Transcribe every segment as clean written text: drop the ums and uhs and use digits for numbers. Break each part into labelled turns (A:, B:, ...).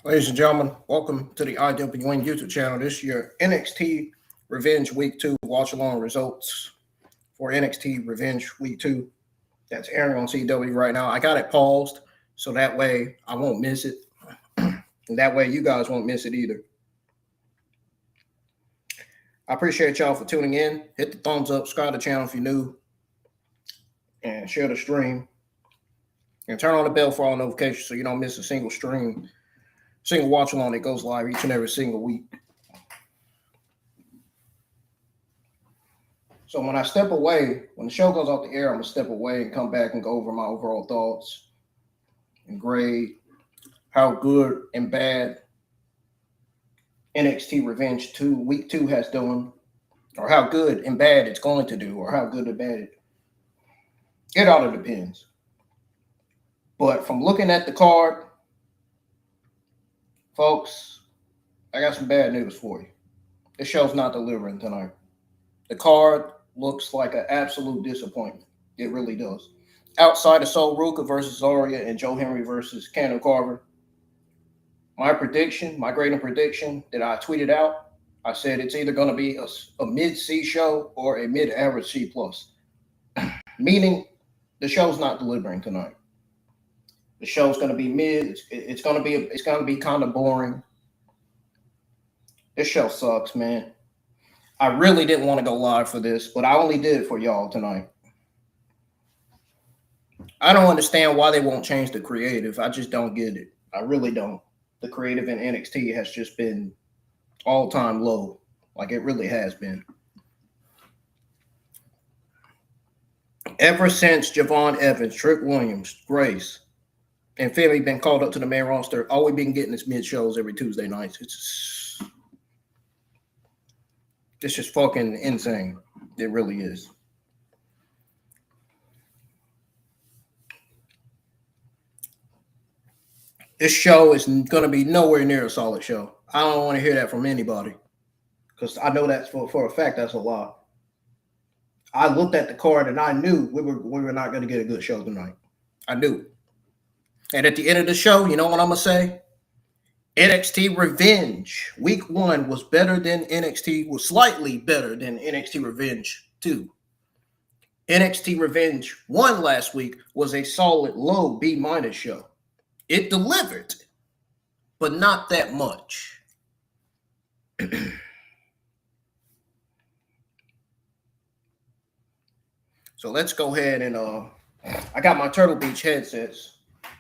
A: Ladies and gentlemen, welcome to the IWN YouTube channel. This year, NXT Revenge Week 2 watch along results for NXT Revenge Week 2. That's airing on CW right now. I got it paused so that way I won't miss it. And that way you guys won't miss it either. I appreciate y'all for tuning in. Hit the thumbs up, subscribe to the channel if you're new, and share the stream. And turn on the bell for all notifications so you don't miss a single watch along that goes live each and every single week. So when I step away, when the show goes off the air, I'm going to step away and come back and go over my overall thoughts and grade how good and bad NXT Revenge 2 Week 2 has done, or how good and bad it's going to do, or how good or bad it all depends. But from looking at the card, folks, I got some bad news for you. This show's not delivering tonight. The card looks like an absolute disappointment. It really does. Outside of Ruca versus ZARIA and Hendry versus Keanu Carver, my grading prediction that I tweeted out, I said it's either going to be a mid-C show or a mid-average C+. Meaning the show's not delivering tonight. The show's going to be mid. It's going to be kind of boring. This show sucks, man. I really didn't want to go live for this, but I only did it for y'all tonight. I don't understand why they won't change the creative. I just don't get it. I really don't. The creative in NXT has just been all-time low, like it really has been. Ever since Javon Evans, Trick Williams, Grace, and Philly been called up to the main roster, all we've been getting is mid-shows every Tuesday nights. It's just fucking insane. It really is. This show is going to be nowhere near a solid show. I don't want to hear that from anybody because I know that's for a fact that's a lie. I looked at the card and I knew we were not going to get a good show tonight. I knew. And at the end of the show, you know what I'm going to say? NXT Revenge Week 1 was slightly better than NXT Revenge 2. NXT Revenge 1 last week was a solid low B- show. It delivered, but not that much. So let's go ahead and I got my Turtle Beach headsets.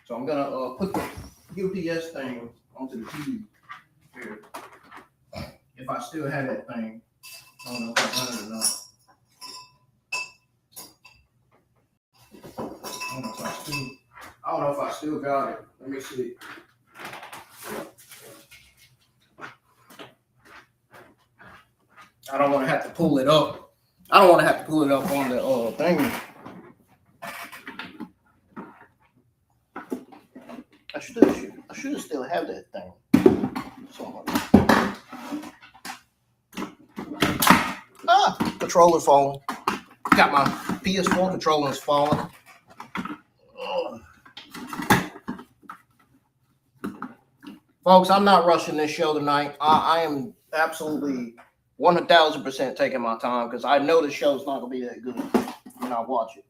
A: So I'm gonna put the UPS thing onto the TV here. If I still have that thing, I don't know if I done it or not. I don't know if I still got it. Let me see. I don't want to have to pull it up. I don't want to have to pull it up on the thing. I should still have that thing. Controller falling. Got my PS4 controllers falling. Folks, I'm not rushing this show tonight. I am absolutely 1,000% taking my time because I know the show's not going to be that good when I watch it.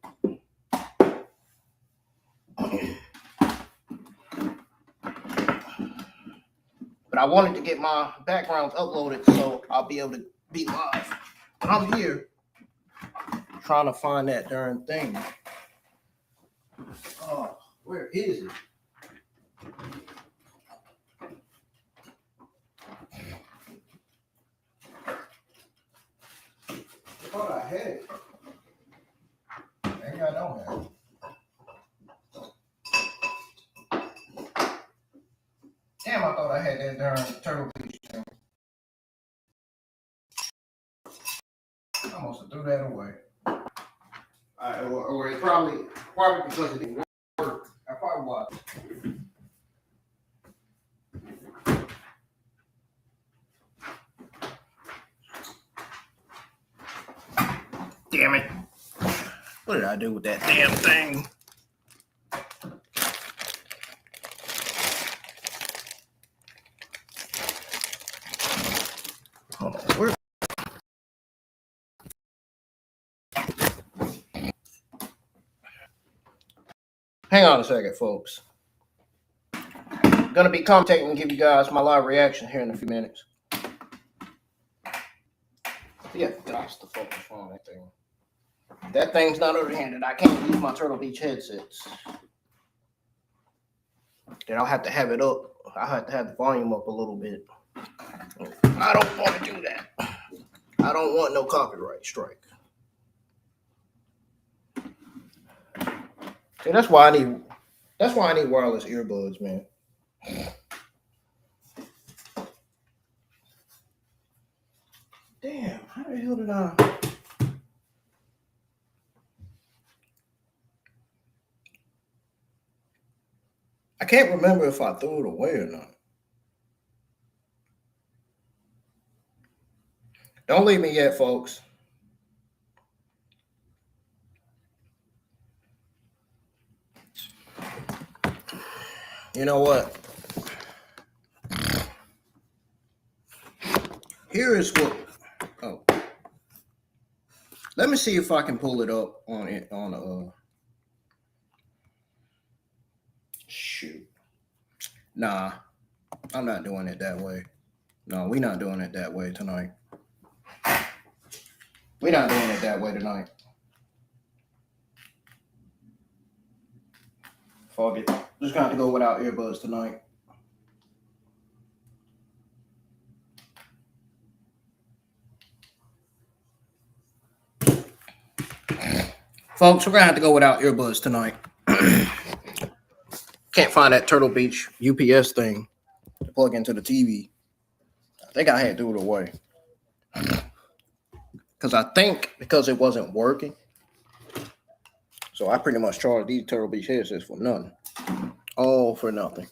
A: But I wanted to get my backgrounds uploaded so I'll be able to be live. But I'm here trying to find that darn thing. Oh, where is it? I thought I had it. Maybe I don't have it. Damn, I thought I had that darn Turtle Beach thing. I almost threw that away. Or it probably because it didn't work. I probably watched. Damn it. What did I do with that damn thing? Hold on. Where? Hang on a second, folks. I'm gonna be commentating and give you guys my live reaction here in a few minutes. Yeah, that's the focus on that thing. That thing's not overhanded. I can't use my Turtle Beach headsets. Then I'll have to have it up. I have to have the volume up a little bit. I don't want to do that. I don't want no copyright strike. See, that's why I need wireless earbuds, man. Damn, how the hell did I can't remember if I threw it away or not. Don't leave me yet, folks. You know what? Here is what. Oh, let me see if I can pull it up on it on shoot. Nah, I'm not doing it that way. No, we're not doing it that way tonight. We're not doing it that way tonight. Fuck it. Just gonna have to go without earbuds tonight. Folks, we're gonna have to go without earbuds tonight. Can't find that Turtle Beach UPS thing to plug into the TV. I think I had to do it away. Because it wasn't working. So I pretty much charged these Turtle Beach headsets for nothing. All for nothing.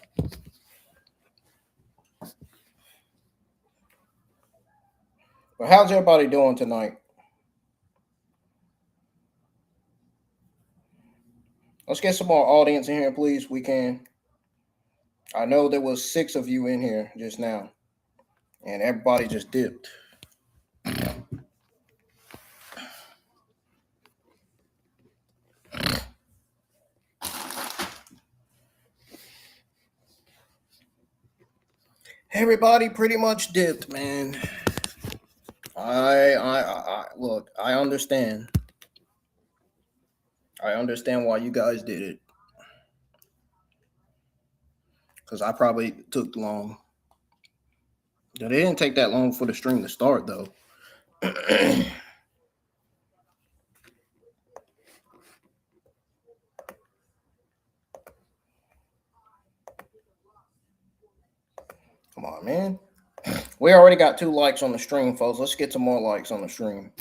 A: But how's everybody doing tonight? Let's get some more audience in here, please. We can. I know there was 6 of you in here just now, and everybody just dipped. Everybody pretty much dipped, man. I look, I understand. I understand why you guys did it. Because I probably took long. It didn't take that long for the stream to start, though. Come on, man. We already got 2 likes on the stream, folks. Let's get some more likes on the stream.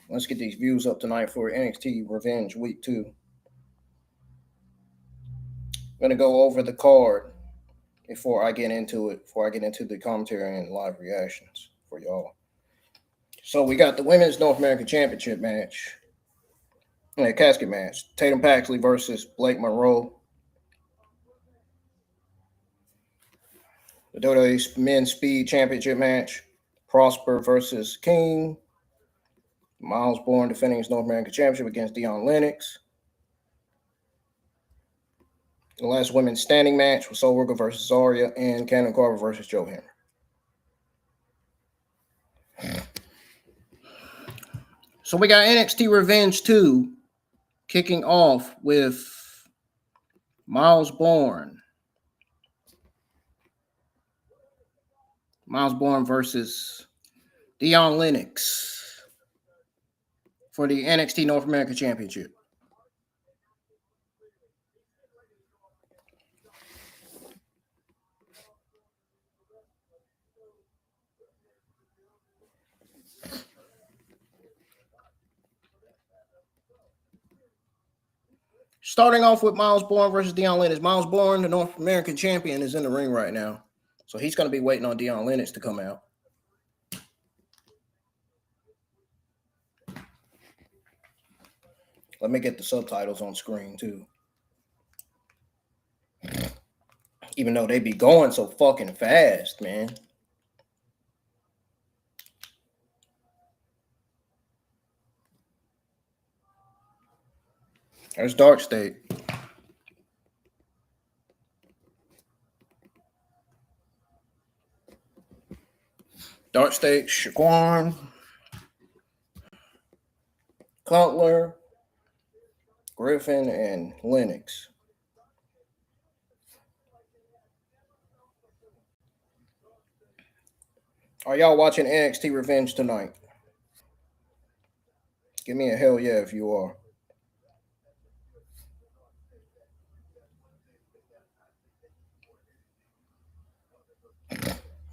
A: Let's get these views up tonight for NXT Revenge Week 2. I'm going to go over the card before I get into it, before I get into the commentary and live reactions for y'all. So we got the Women's North American Championship match. Casket match. Tatum Paxley versus Blake Monroe. The WWE Men's Speed Championship match. Prosper versus King. Miles Bourne defending his North American Championship against Dion Lennox. The last women's standing match was Ruca versus ZARIA and Keanu Carver versus Joe Hendry. So we got NXT Revenge 2 kicking off with Miles Bourne. Miles Bourne versus Dion Lennox for the NXT North American Championship. Starting off with Miles Bourne versus Dion Lennox. Miles Bourne, the North American champion, is in the ring right now. So he's going to be waiting on Dion Lennox to come out. Let me get the subtitles on screen, too. Even though they be going so fucking fast, man. There's Dark State. Dark State, Shaquan, Cutler, Griffin, and Lennox. Are y'all watching NXT Revenge tonight? Give me a hell yeah if you are.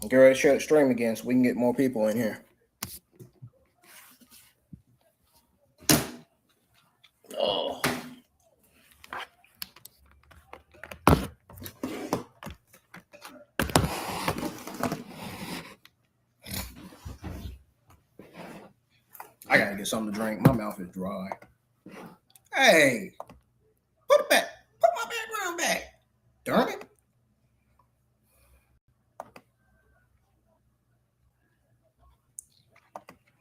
A: Get ready to share the stream again so we can get more people in here. Oh. I gotta get something to drink. My mouth is dry. Hey, put it back. Put my background back. Darn it.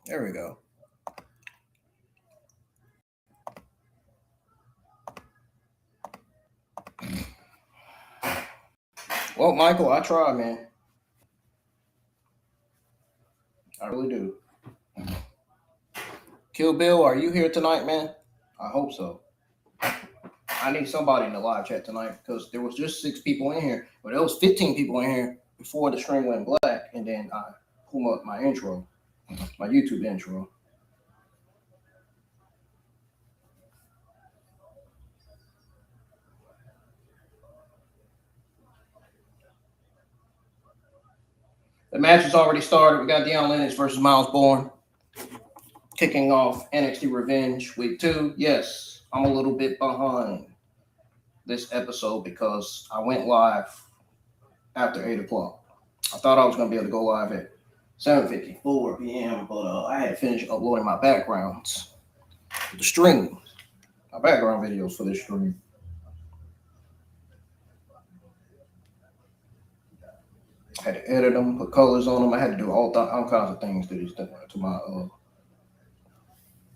A: There we go. Well, Michael, I try, man. I really do. Kill Bill, are you here tonight, man? I hope so. I need somebody in the live chat tonight because there was just 6 people in here, but there was 15 people in here before the stream went black, and then I pulled up my intro, my YouTube intro. The match has already started. We got Deion Lennox versus Miles Bourne. Kicking off NXT Revenge Week 2. Yes, I'm a little bit behind this episode because I went live after 8 o'clock. I thought I was going to be able to go live at 7:54 p.m., but I had to finish uploading my backgrounds for the stream, my background videos for this stream. I had to edit them, put colors on them. I had to do all kinds of things to my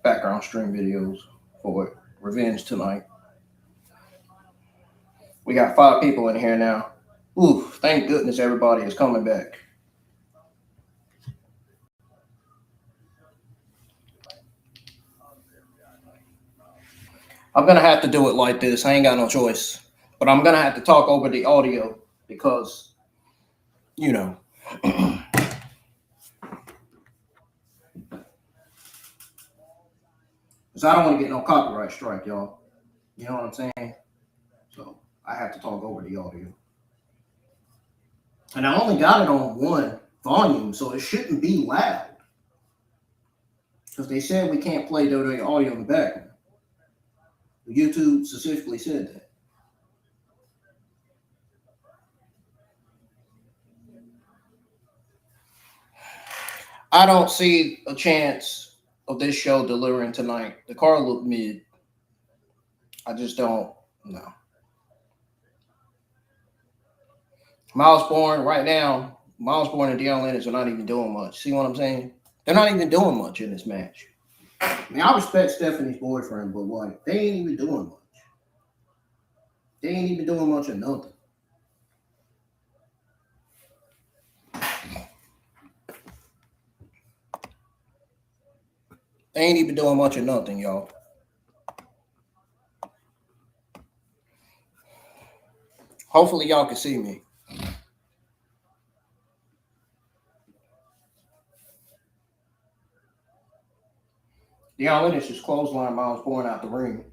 A: background stream videos for Revenge tonight. We got 5 people in here now. Ooh, thank goodness everybody is coming back. I'm going to have to do it like this. I ain't got no choice. But I'm going to have to talk over the audio because, you know. Because I don't want to get no copyright strike, y'all. You know what I'm saying? So I have to talk over the audio. And I only got it on 1 volume, so it shouldn't be loud. Because they said we can't play the audio in the background. YouTube specifically said that. I don't see a chance of this show delivering tonight. The car looked mid. I just don't know. Miles Bourne right now, Miles Bourne and Deion Lennox are not even doing much. See what I'm saying? They're not even doing much in this match. I mean, I respect Stephanie's boyfriend, but like, they ain't even doing much. They ain't even doing much of nothing. They ain't even doing much of nothing, y'all. Hopefully y'all can see me. Deion Lennox just clotheslined Miles Bourne out the ring.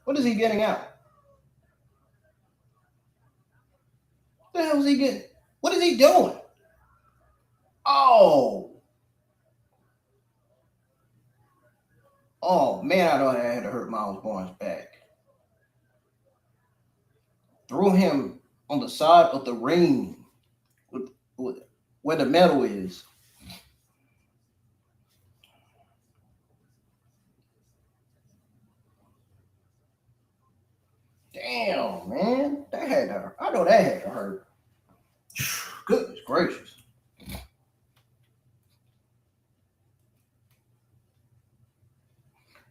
A: What is he getting out? What the hell is he getting? What is he doing? Oh. Oh, man, I thought I had to hurt Miles Bourne's back. Threw him on the side of the ring with where the metal is. Damn, man. That had to hurt. I know that had to hurt. gracious.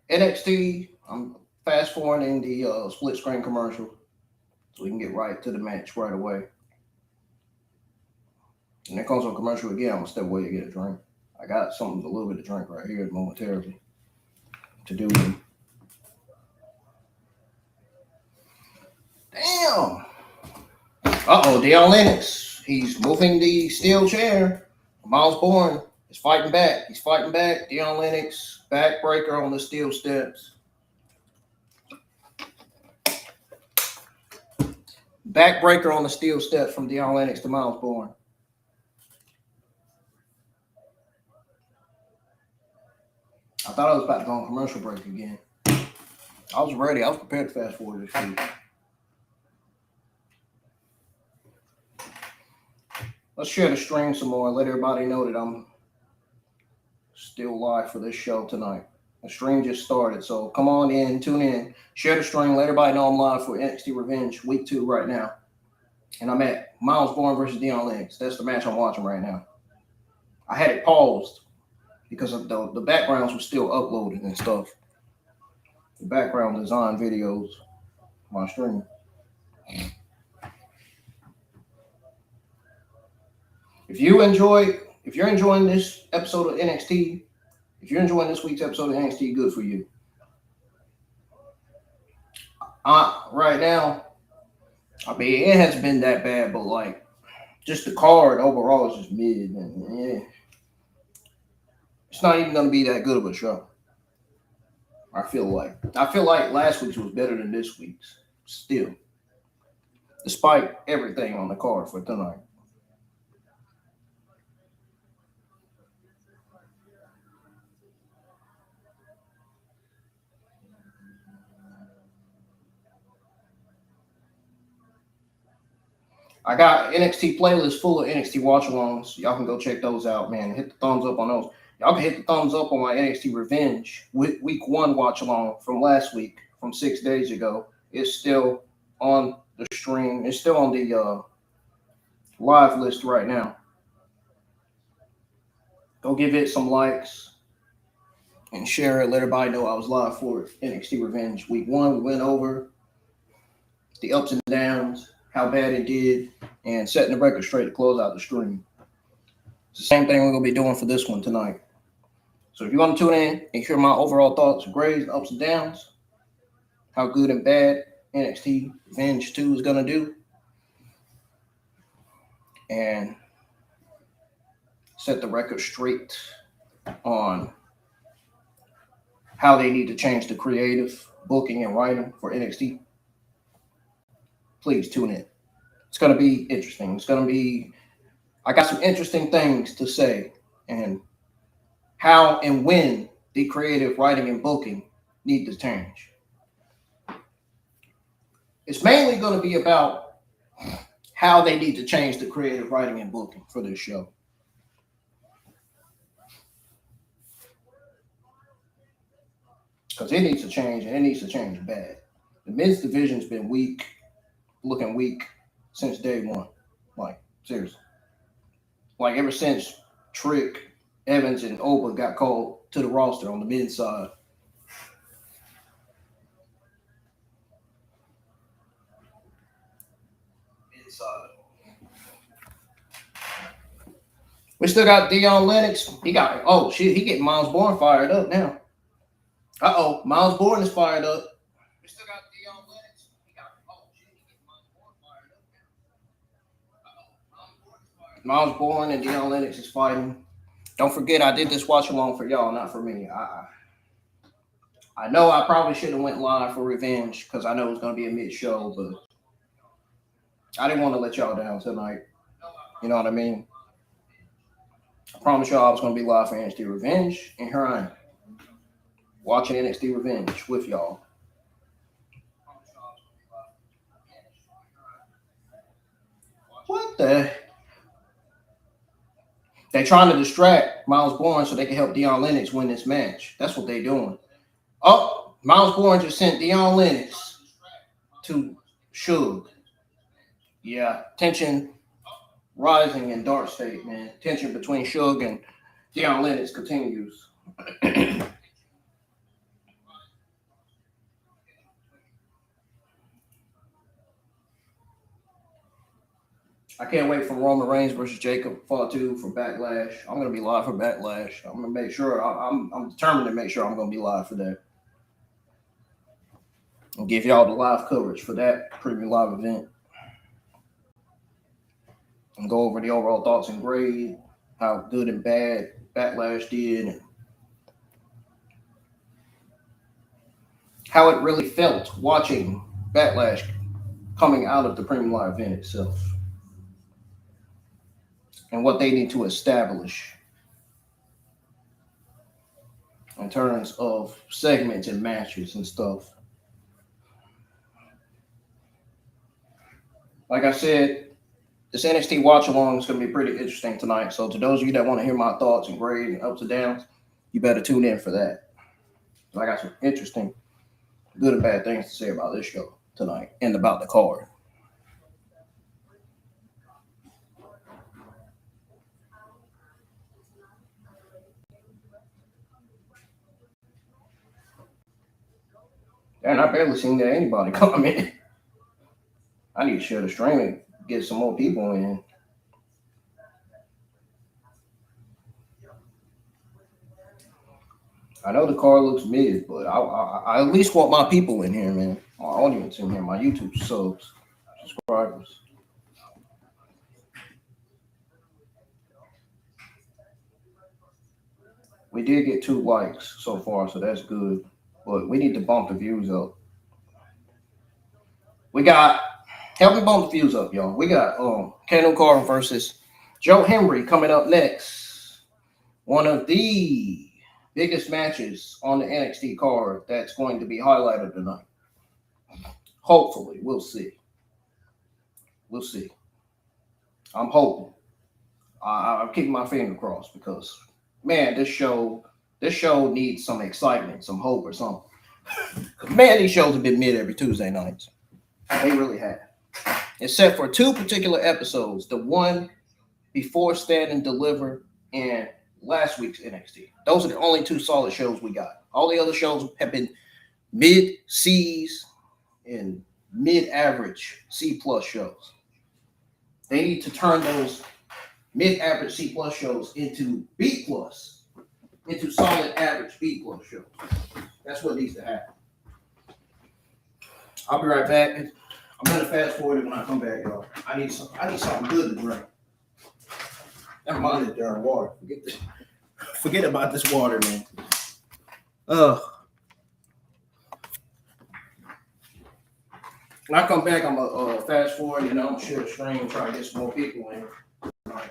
A: NXT, I'm fast forwarding the split screen commercial so we can get right to the match right away. And there comes on commercial again. I'm going to step away to get a drink. I got something, a little bit of drink right here momentarily to do with. Damn. Deion Lennox. He's moving the steel chair. Miles Bourne is fighting back. He's fighting back. Deion Lennox, backbreaker on the steel steps. Backbreaker on the steel steps from Deion Lennox to Miles Bourne. I thought I was about to go on commercial break again. I was ready. I was prepared to fast forward this week. Let's share the stream some more. Let everybody know that I'm still live for this show tonight. The stream just started, so come on in, tune in, share the stream. Let everybody know I'm live for NXT Revenge Week 2 right now. And I'm at Miles Bourne versus Deion Lennox. That's the match I'm watching right now. I had it paused because of the backgrounds were still uploaded and stuff. The background design videos on my stream. If you're enjoying this episode of NXT, if you're enjoying this week's episode of NXT, good for you. Right now, I mean, it hasn't been that bad, but like, just the card overall is just mid, and yeah, it's not even gonna be that good of a show. I feel like last week's was better than this week's, still, despite everything on the card for tonight. I got NXT playlist full of NXT watch-alongs. Y'all can go check those out, man. Hit the thumbs up on those. Y'all can hit the thumbs up on my NXT Revenge Week 1 watch-along from last week, from 6 days ago. It's still on the stream. It's still on the live list right now. Go give it some likes and share it. Let everybody know I was live for NXT Revenge Week 1. We went over the ups and downs, how bad it did, and setting the record straight to close out the stream. It's the same thing we're going to be doing for this one tonight. So if you want to tune in and hear my overall thoughts, grades, ups and downs, how good and bad NXT Revenge 2 is going to do, and set the record straight on how they need to change the creative booking and writing for NXT, please tune in. It's going to be interesting. I got some interesting things to say, and how and when the creative writing and booking need to change. It's mainly going to be about how they need to change the creative writing and booking for this show. Because it needs to change, and it needs to change bad. The men's division's been weak, looking weak since day one. Like, seriously. Like, ever since Trick, Evans, and Oba got called to the roster on the men's side. We still got Deion Lennox. He getting Miles Bourne fired up now. Miles Bourne is fired up. We still got Deion Lennox. He getting Miles Bourne fired up now. Miles Bourne and Deion Lennox is fighting. Don't forget, I did this watch along for y'all, not for me. I know I probably should have went live for Revenge because I know it was going to be a mid-show, but I didn't want to let y'all down tonight. You know what I mean? I promised y'all I was going to be live for NXT Revenge, and here I am, watching NXT Revenge with y'all. What the? They're trying to distract Miles Bourne so they can help Deion Lennox win this match. That's what they're doing. Oh, Miles Bourne just sent Deion Lennox to Suge. Yeah, tension rising in Dark State, man. Tension between Suge and Deion Lennox continues. I can't wait for Roman Reigns versus Jacob Fatu for Backlash. I'm gonna be live for Backlash. I'm gonna make sure. I'm determined to make sure I'm gonna be live for that. I'll give y'all the live coverage for that premium live event, and go over the overall thoughts and grade, how good and bad Backlash did, and how it really felt watching Backlash coming out of the premium live event itself, and what they need to establish in terms of segments and matches and stuff. Like I said, this NXT watch along is going to be pretty interesting tonight. So to those of you that want to hear my thoughts and grade and ups and downs, you better tune in for that. I got some interesting, good and bad things to say about this show tonight and about the card. And I barely seen that anybody comment. I need to share the stream and get some more people in. I know the card looks mid, but I at least want my people in here, man. My audience in here, my YouTube subscribers. We did get 2 likes so far, so that's good. But we need to bump the views up. We got, help me bump the views up, y'all. We got Keanu Carver versus Joe Hendry coming up next. One of the biggest matches on the NXT card that's going to be highlighted tonight. Hopefully, we'll see. We'll see. I'm hoping. I'm keeping my finger crossed because, man, this show needs some excitement, some hope, or something. Man, these shows have been mid every Tuesday nights. They really have. Except for 2 particular episodes, the one before Stand and Deliver and last week's NXT. Those are the only 2 solid shows we got. All the other shows have been mid-C's and mid-average C-plus shows. They need to turn those mid-average C-plus shows into B-plus, into solid average B-plus shows. That's what needs to happen. I'll be right back. I'm gonna fast forward it when I come back, y'all. I need something good to drink. Never mind this darn water. Forget about this water, man. When I come back, I'm gonna fast forward, I'm gonna share the screen and try to get some more people in. All right.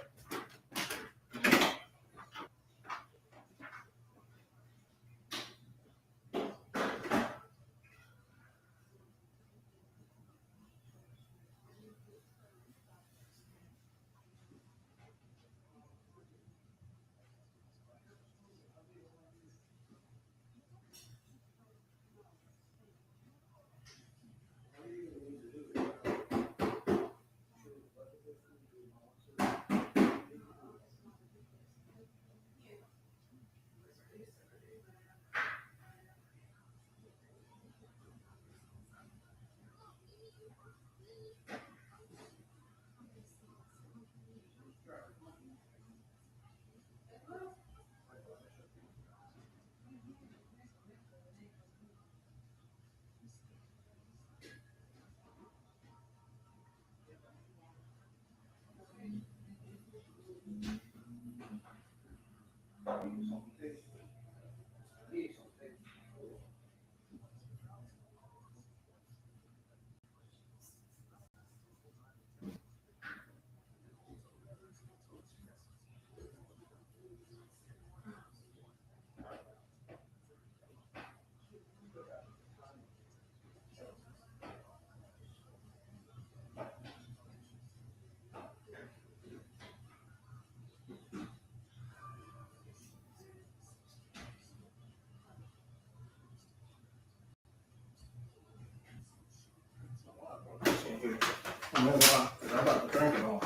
A: I'm about to drink it all.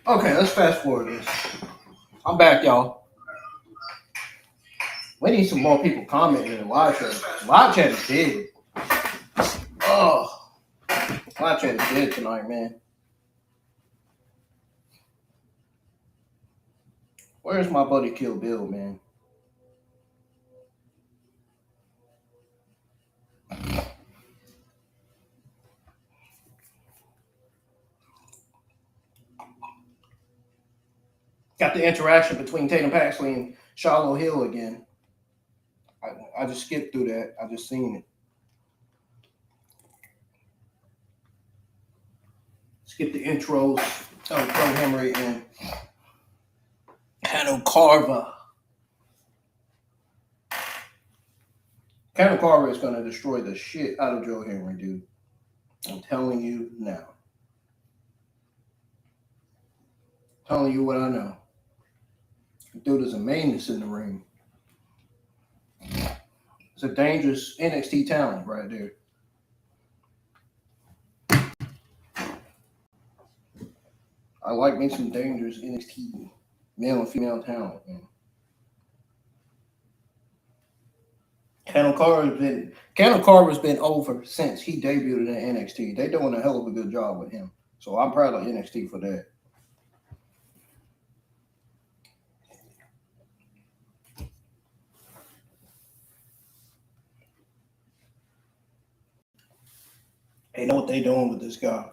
A: Okay, let's fast forward this. I'm back, y'all. We need some more people commenting in the live chat. Live chat is dead. Oh, live chat is dead tonight, man. Where's my buddy Kill Bill, man? Got the interaction between Tatum Paxley and Shiloh Hill again. I just skipped through that. I just seen it. Skip the intros of Joe Hendry and Keanu Carver. Keanu Carver is going to destroy the shit out of Joe Hendry, dude. I'm telling you now. Telling you what I know. Dude is a maintenance in the ring. It's a dangerous NXT talent right there. I like me some dangerous NXT male and female talent, man. Keanu Carver's been over since he debuted in NXT. They're doing a hell of a good job with him. So I'm proud of NXT for that. They know what they're doing with this guy.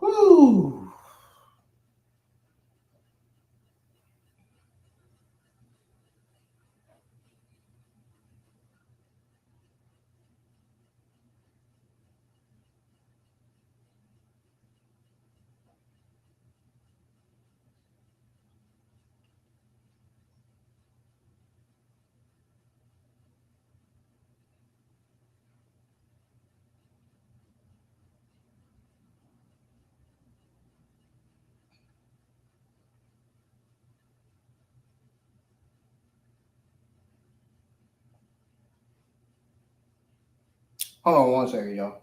A: Woo! Hold on one second, y'all.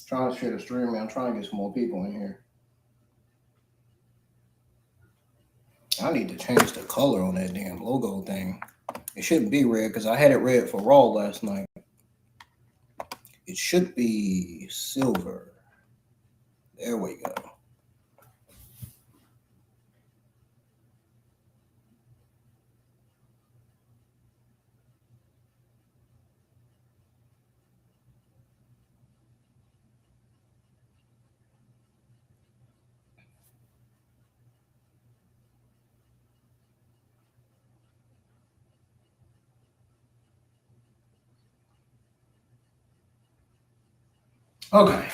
A: Trying to share the stream, man. I'm trying to get some more people in here. I need to change the color on that damn logo thing. It shouldn't be red because I had it red for Raw last night. It should be silver. There we go. Okay,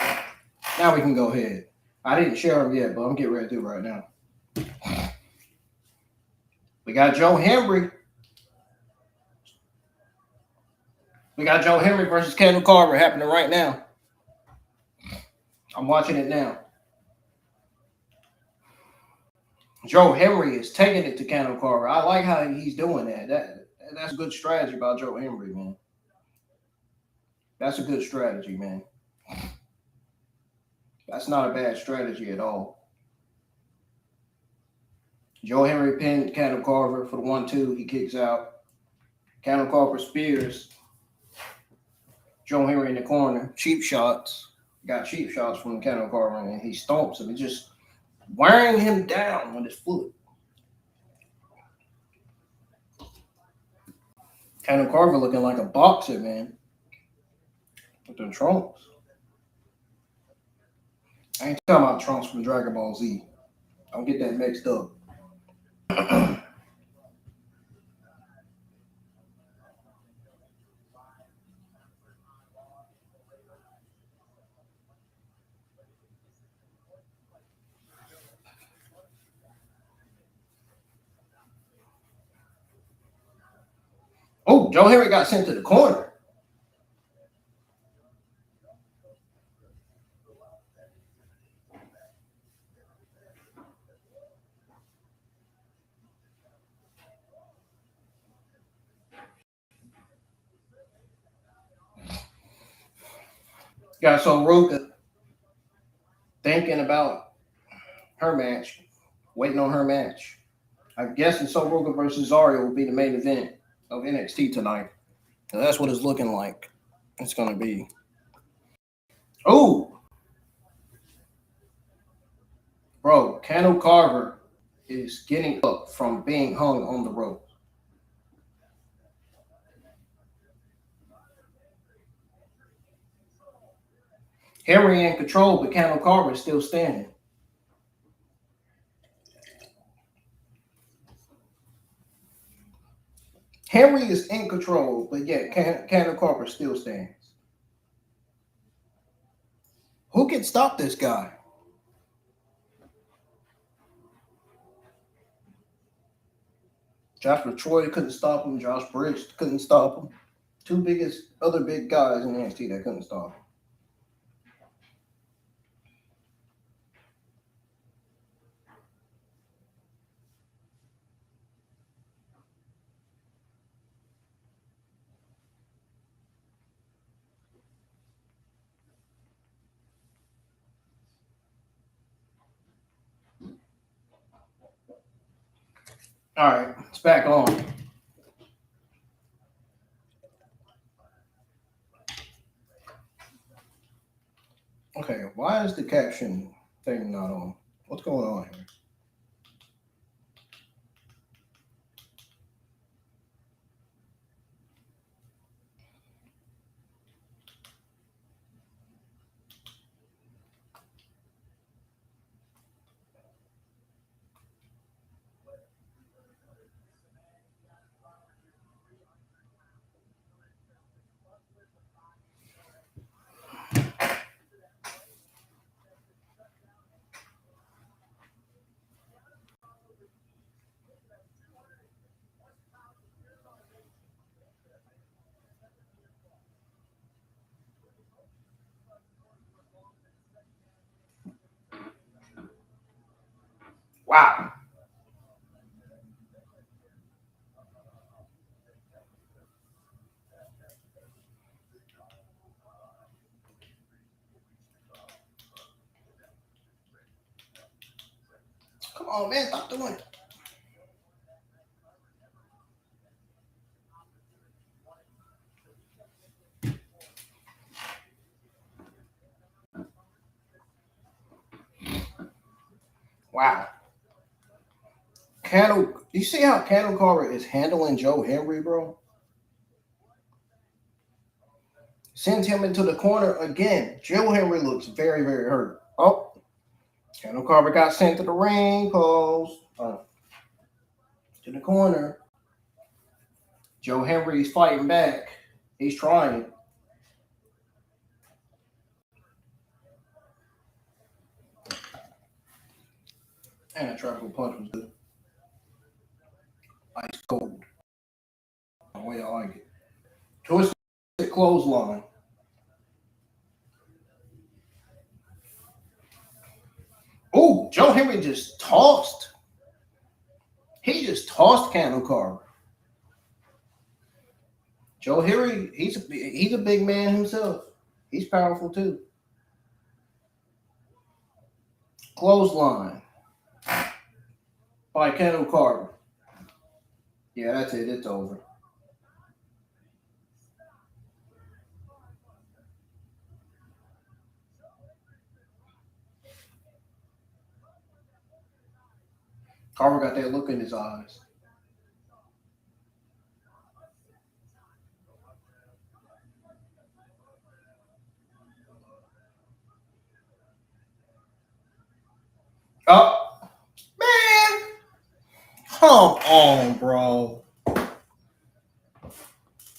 A: now we can go ahead. I didn't share them yet, but I'm getting ready to do it right now. We got Joe Hendry. We got Joe Hendry versus Keanu Carver happening right now. I'm watching it now. Joe Hendry is taking it to Keanu Carver. I like how he's doing that. That's a good strategy by Joe Hendry, man. That's a good strategy, man. That's not a bad strategy at all. Joe Hendry pinned Keanu Carver for the 1-2. He kicks out. Keanu Carver spears Joe Hendry in the corner. Cheap shots. Got cheap shots from Keanu Carver, and he stomps him. He's just wearing him down with his foot. Keanu Carver looking like a boxer, man. With them trunks. I ain't talking about trunks from Dragon Ball Z. Don't get that mixed up. Oh, Joe Hendry got sent to the corner. Yeah, so Ruca thinking about her match, waiting on her match. I'm guessing so Ruca versus ZARIA will be the main event of NXT tonight. So that's what it's looking like. It's going to be. Oh, bro, Keanu Carver is getting up from being hung on the rope. Hendry in control, but Keanu Carver is still standing. Hendry is in control, but yet Keanu Carver still stands. Who can stop this guy? Joshua Troy couldn't stop him. Josh Briggs couldn't stop him. Two biggest other big guys in NXT that couldn't stop him. All right, it's back on. Okay, why is the caption thing not on? What's going on here? Wow. Come on, man, stop doing it. Wow. You see how Keanu Carver is handling Joe Hendry, bro? Sends him into the corner again. Joe Hendry looks very, very hurt. Oh, Keanu Carver got sent to the ring post. To the corner. Joe Hendry's fighting back. He's trying. And a tropical punch was good. Ice cold. The way I like it. Twisted clothesline. Oh, Joe Hendry just tossed. He just tossed Keanu Carver. Joe Hendry, he's a big man himself. He's powerful too. Clothesline by Keanu Carver. Yeah, that's it. It's over. Carver got that look in his eyes. Oh, man. Come on, bro.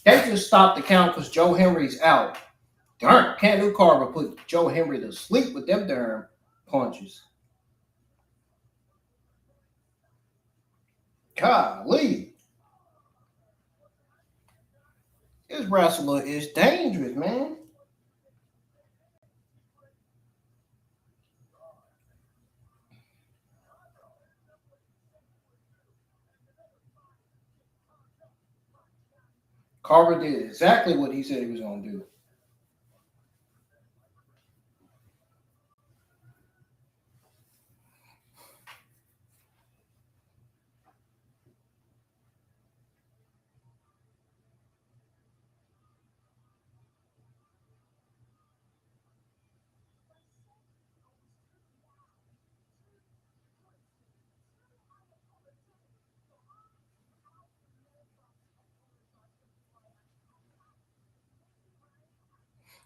A: They just stopped the count because Joe Hendry's out. Darn, Keanu Carver put Joe Hendry to sleep with them darn punches. Golly. This wrestler is dangerous, man. Carver did exactly what he said he was going to do.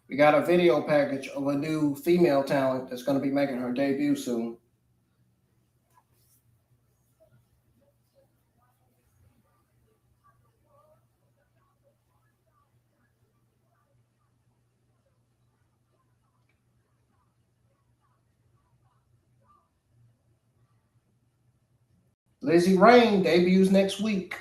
A: We got a video package of a new female talent that's going to be making her debut soon. Lizzie Rain debuts next week.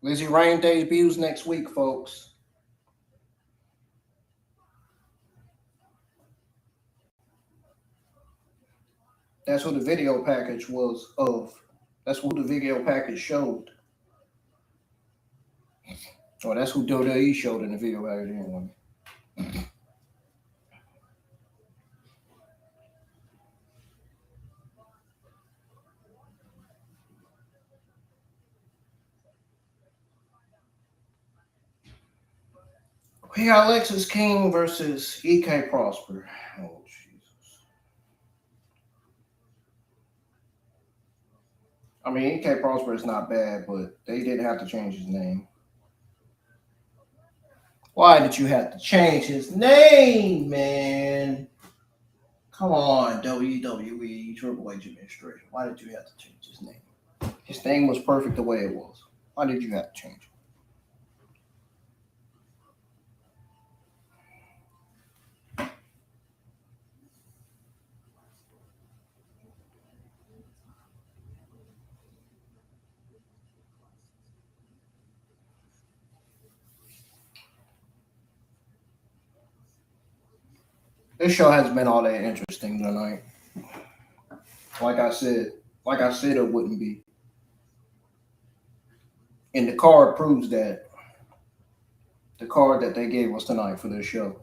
A: Lizzie Rain debuts next week, folks. That's who the video package was of. That's who the video package showed. Or that's who WWE showed in the video package anyway. We got Lexis King versus EK Prosper. Oh, Jesus. I mean, EK Prosper is not bad, but they didn't have to change his name. Why did you have to change his name, man? Come on, WWE Triple H administration. Why did you have to change his name? His name was perfect the way it was. Why did you have to change it? This show hasn't been all that interesting tonight. Like I said it wouldn't be. And the card proves that. The card that they gave us tonight for this show.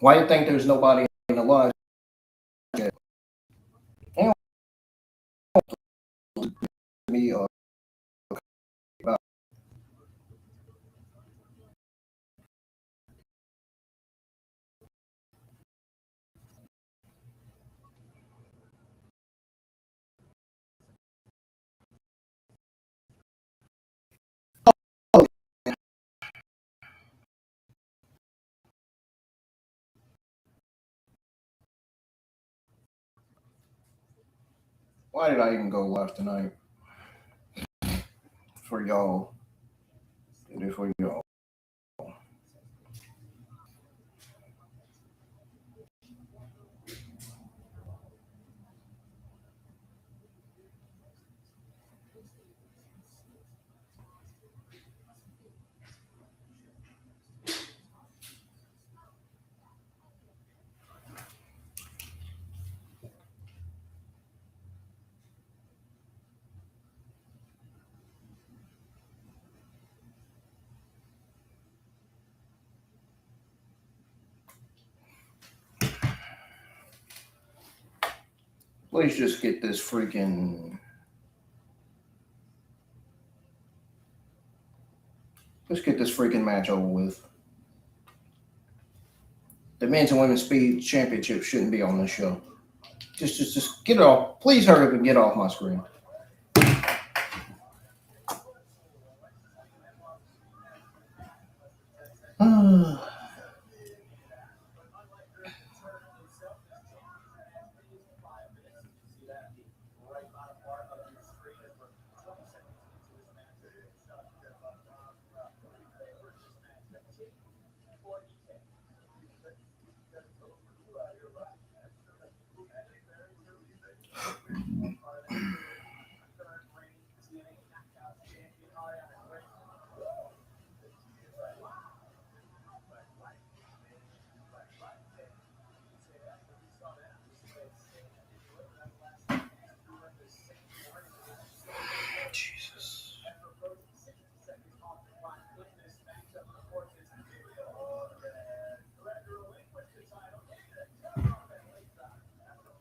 A: Why do you think there's nobody in the live chat? Me about why did I even go live tonight? For y'all. Did it for y'all. Please just get this freaking. Let's get this freaking match over with. The men's and women's speed championship shouldn't be on this show. Just get it off. Please hurry up and get off my screen.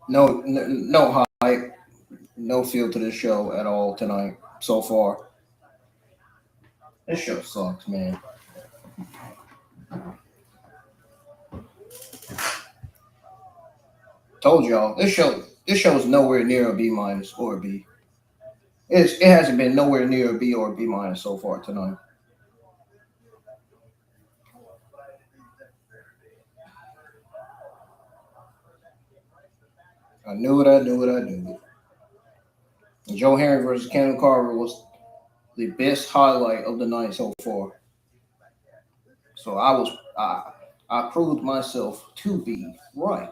A: No hype, no feel to this show at all tonight so far. This show sucks, man. Told y'all this show is nowhere near a B minus or a B. It hasn't been nowhere near a B or a B minus so far tonight. I knew it. I knew it. I knew it. Joe Henry versus Keanu Carver was the best highlight of the night so far. So I proved myself to be right.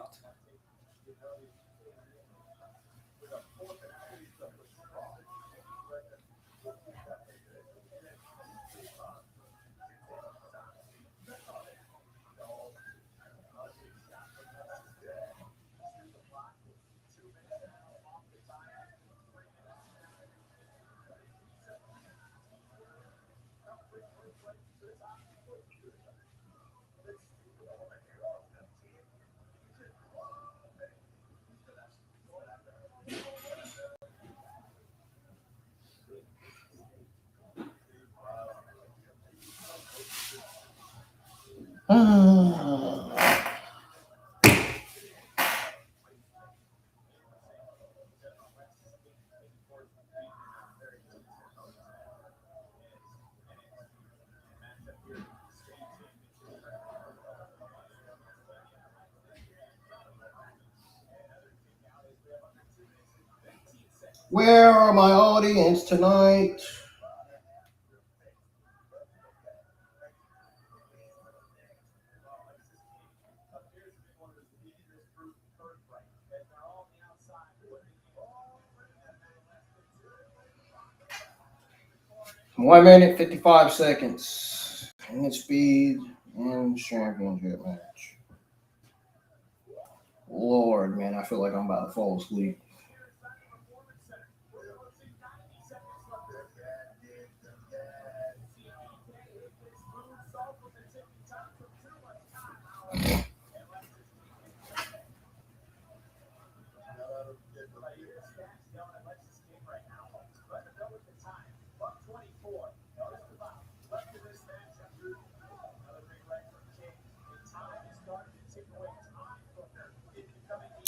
A: Where are my audience tonight? One minute, 55 seconds. And speed and championship match. Lord, man, I feel like I'm about to fall asleep.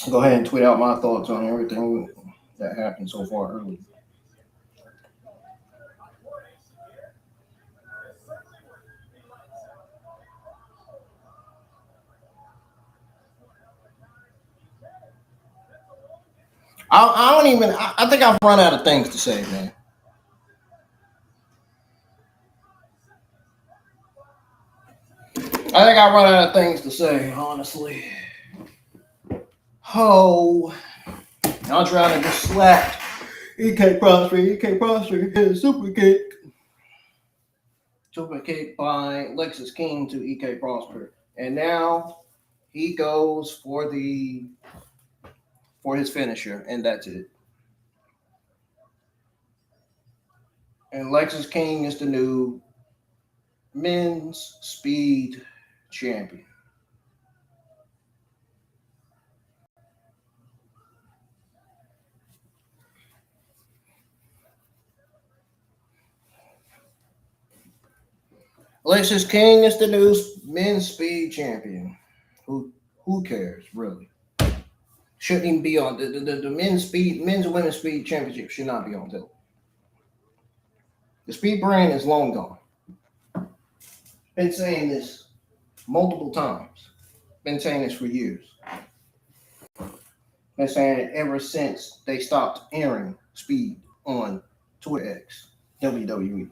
A: Go ahead and tweet out my thoughts on everything that happened so far early. I don't even. I think I've run out of things to say, man. I think I run out of things to say, honestly. Oh, I'm trying to just slapped. EK Prostrate, EK Prostrate, hit a super kick. Super kick by Lexus King to EK Prosper. And now he goes for his finisher, and that's it. And Lexus King is the new men's speed champion. Lexus King is the new men's speed champion. Who cares, really? Shouldn't even be on the men's and women's speed championship should not be on television. The speed brand is long gone. Been saying this multiple times. Been saying this for years. Been saying it ever since they stopped airing speed on Twitter X, WWE.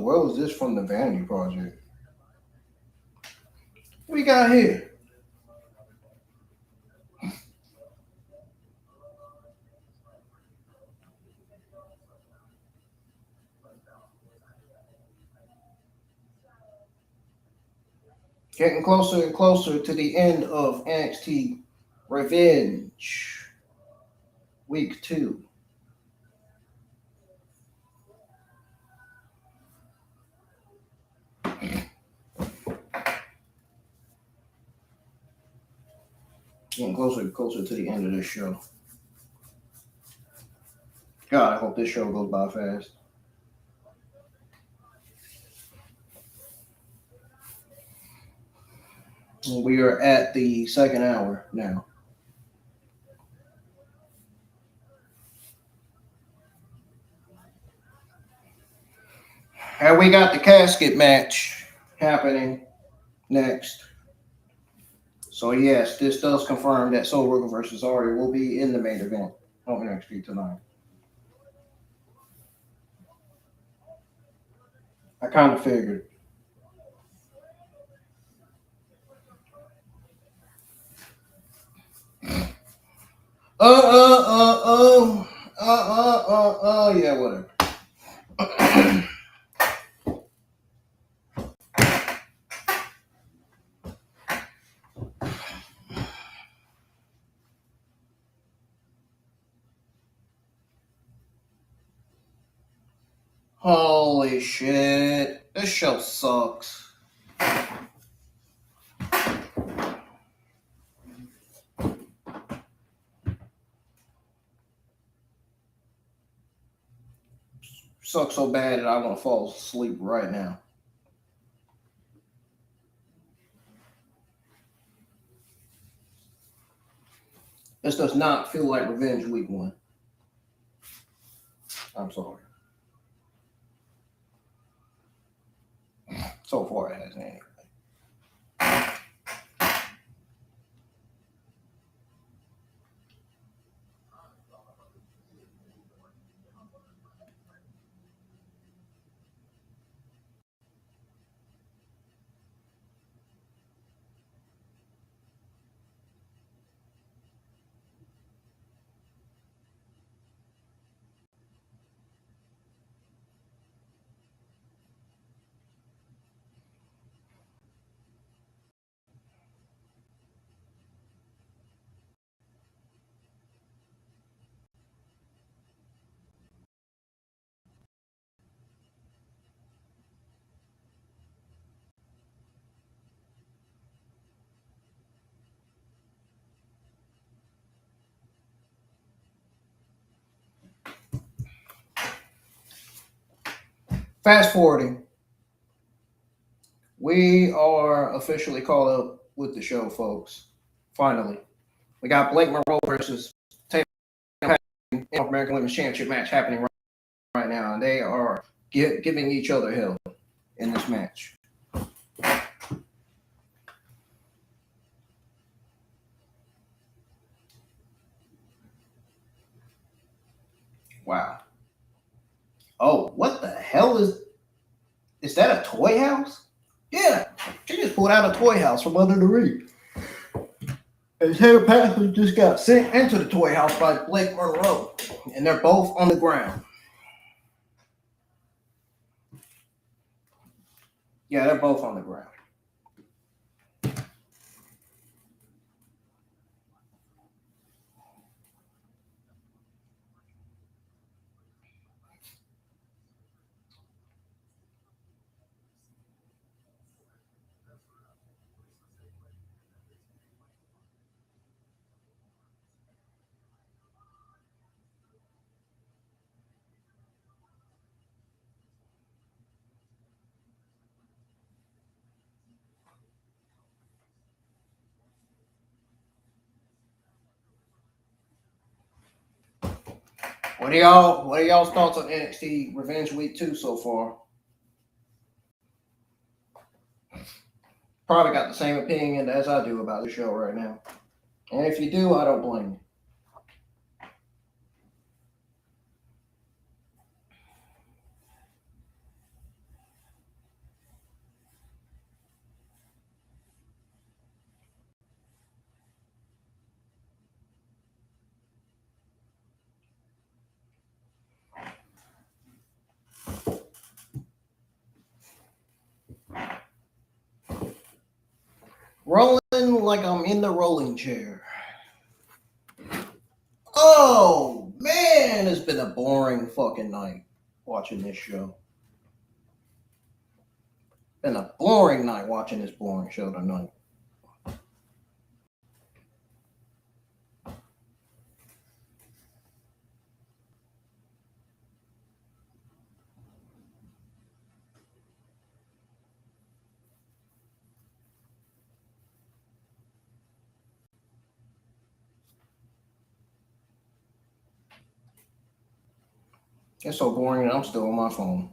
A: world is this from the Vanity Project? What we got here? Getting closer and closer to the end of NXT Revenge Week 2. Getting closer and closer to the end of this show. God, I hope this show goes by fast. We are at the second hour now. And we got the casket match happening next. So yes, this does confirm that Ruca versus ZARIA will be in the main event on NXT tonight. I kind of figured. Yeah, whatever. Holy shit. This show sucks. Sucks so bad that I want to fall asleep right now. This does not feel like Revenge Week 1. I'm sorry. So far it hasn't anyway. Fast forwarding. We are officially caught up with the show, folks. Finally. We got Blake Monroe versus Tatum American Women's Championship match happening right now, and they are giving each other hell in this match. Wow. Oh, what the hell is that a toy house? Yeah, she just pulled out a toy house from under the ring. And Taylor Paxley just got sent into the toy house by Blake Monroe, and they're both on the ground. Yeah, they're both on the ground. What are y'all's thoughts on NXT Revenge Week 2 so far? Probably got the same opinion as I do about the show right now. And if you do, I don't blame you. Rolling like I'm in the rolling chair. Oh, man, it's been a boring fucking night watching this show. Been a boring night watching this boring show tonight. It's so boring that I'm still on my phone.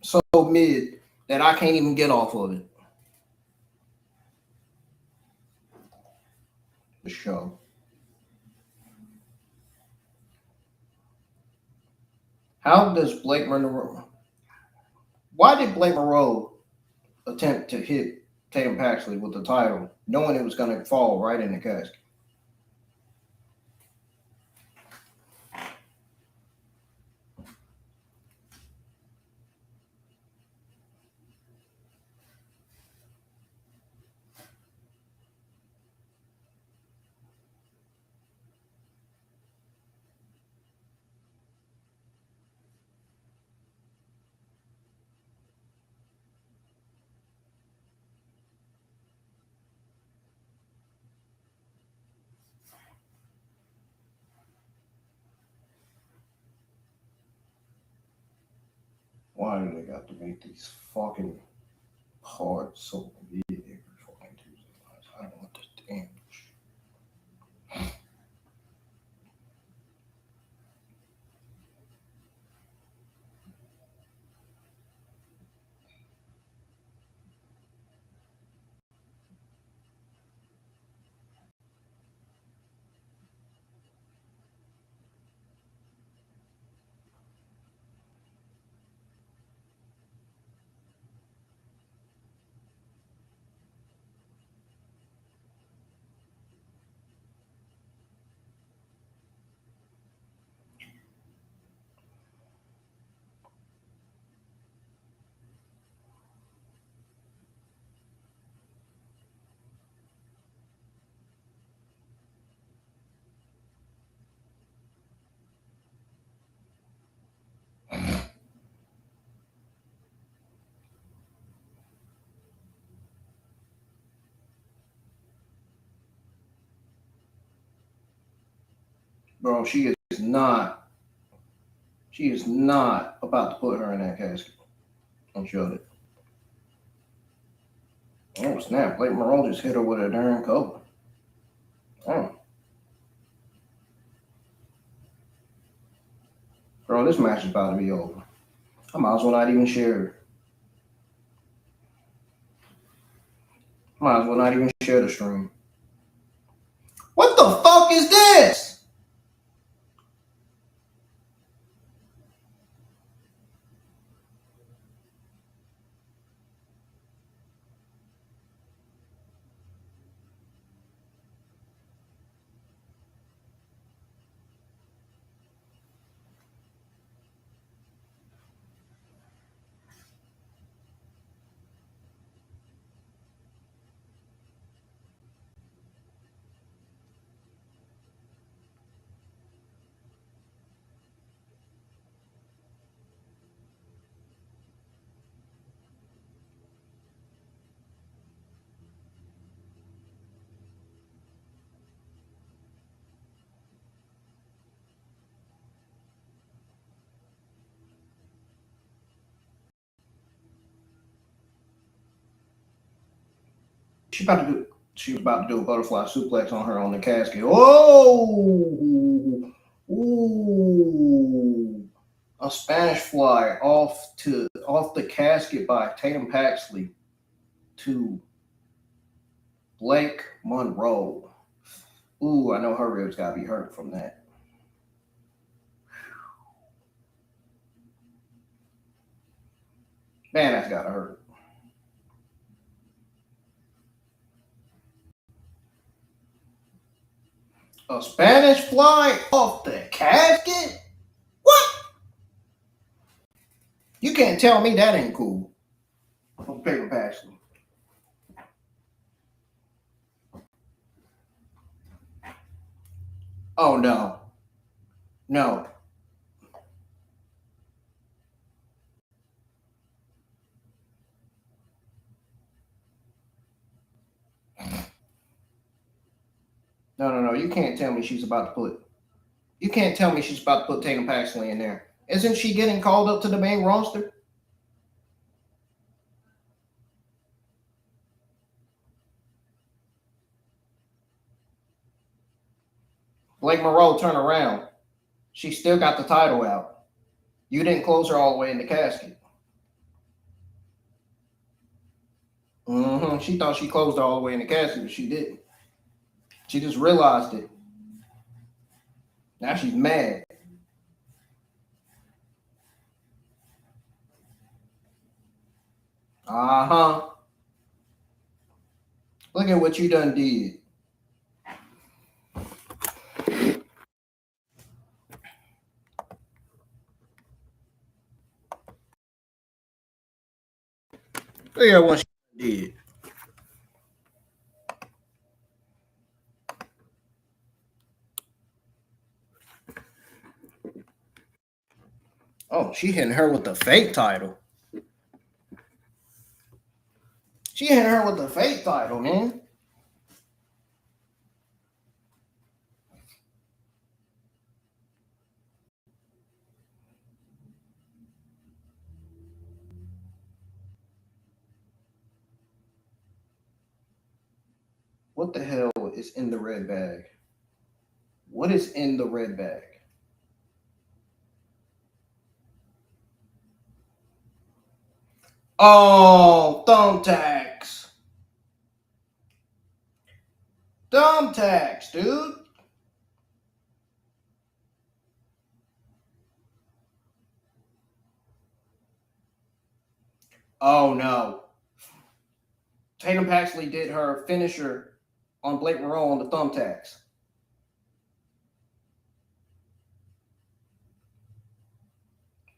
A: So mid that I can't even get off of it. The show. How does Blake Monroe? Why did Blake Monroe attempt to hit Tatum Paxley with the title, knowing it was going to fall right in the casket? Why do they got to make these fucking cards so big every fucking Tuesday nights? I don't want this damn shit. Bro, she is not about to put her in that casket. I'm sure it. Oh snap! Blake Monroe just hit her with a darn cover. Oh. Bro, this match is about to be over. I might as well not even share it. Might as well not even share the stream. What the fuck is this? She was about to do a butterfly suplex on her on the casket. Oh, ooh, a Spanish fly off the casket by Tatum Paxley to Blake Monroe. Ooh, I know her ribs gotta be hurt from that. Man, that's gotta hurt. A Spanish fly off the casket? What? You can't tell me that ain't cool. Paper Paxley. Oh no. No. No. You can't tell me she's about to put. You can't tell me she's about to put Tatum Paxley in there. Isn't she getting called up to the main roster? Blake Monroe, turn around. She still got the title out. You didn't close her all the way in the casket. She thought she closed her all the way in the casket, but she didn't. She just realized it. Now she's mad. Uh-huh. Look at what you done did. Look at what she did. Oh, she hitting her with the fake title. She hitting her with the fake title, man. What the hell is in the red bag? What is in the red bag? Oh, thumbtacks. Thumbtacks, dude. Oh no. Tatum Paxley did her finisher on Blake Monroe on the thumbtacks.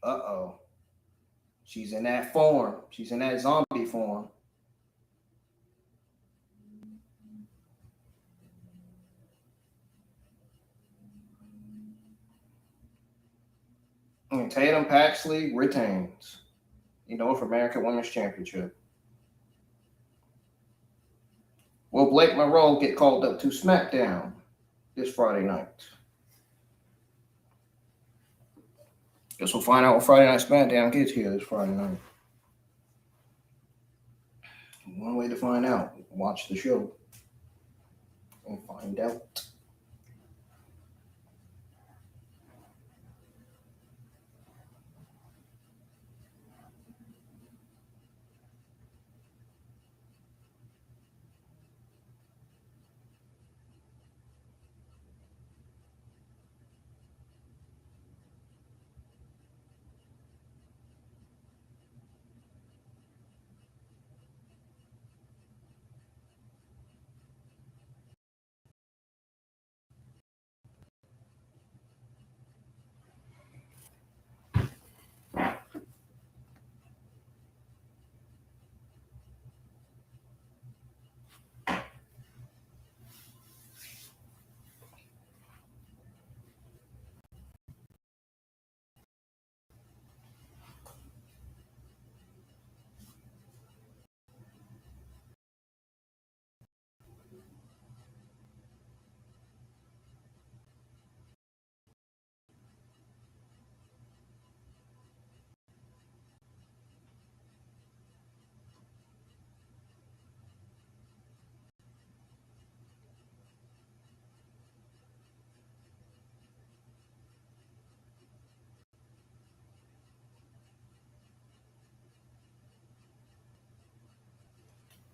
A: Uh-oh. She's in that form. She's in that zombie form. And Tatum Paxley retains the North American Women's Championship. Will Blake Monroe get called up to SmackDown this Friday night? Guess we'll find out when Friday Night SmackDown gets here this Friday night. One way to find out, watch the show and find out.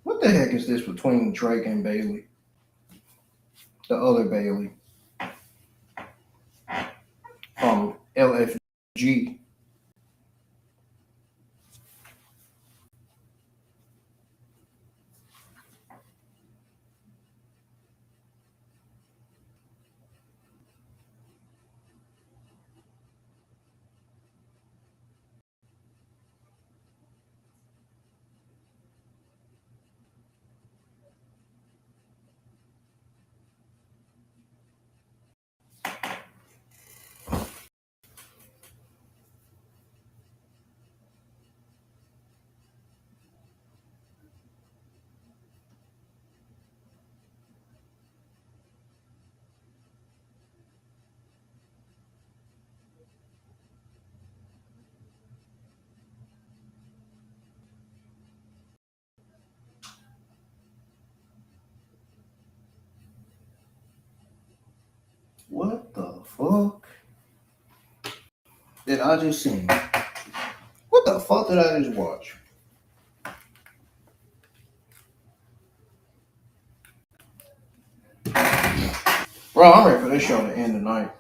A: What the heck is this between Drake and Bailey? The other Bailey from LFG. What the fuck did I just see? What the fuck did I just watch? Bro, I'm ready for this show to end tonight.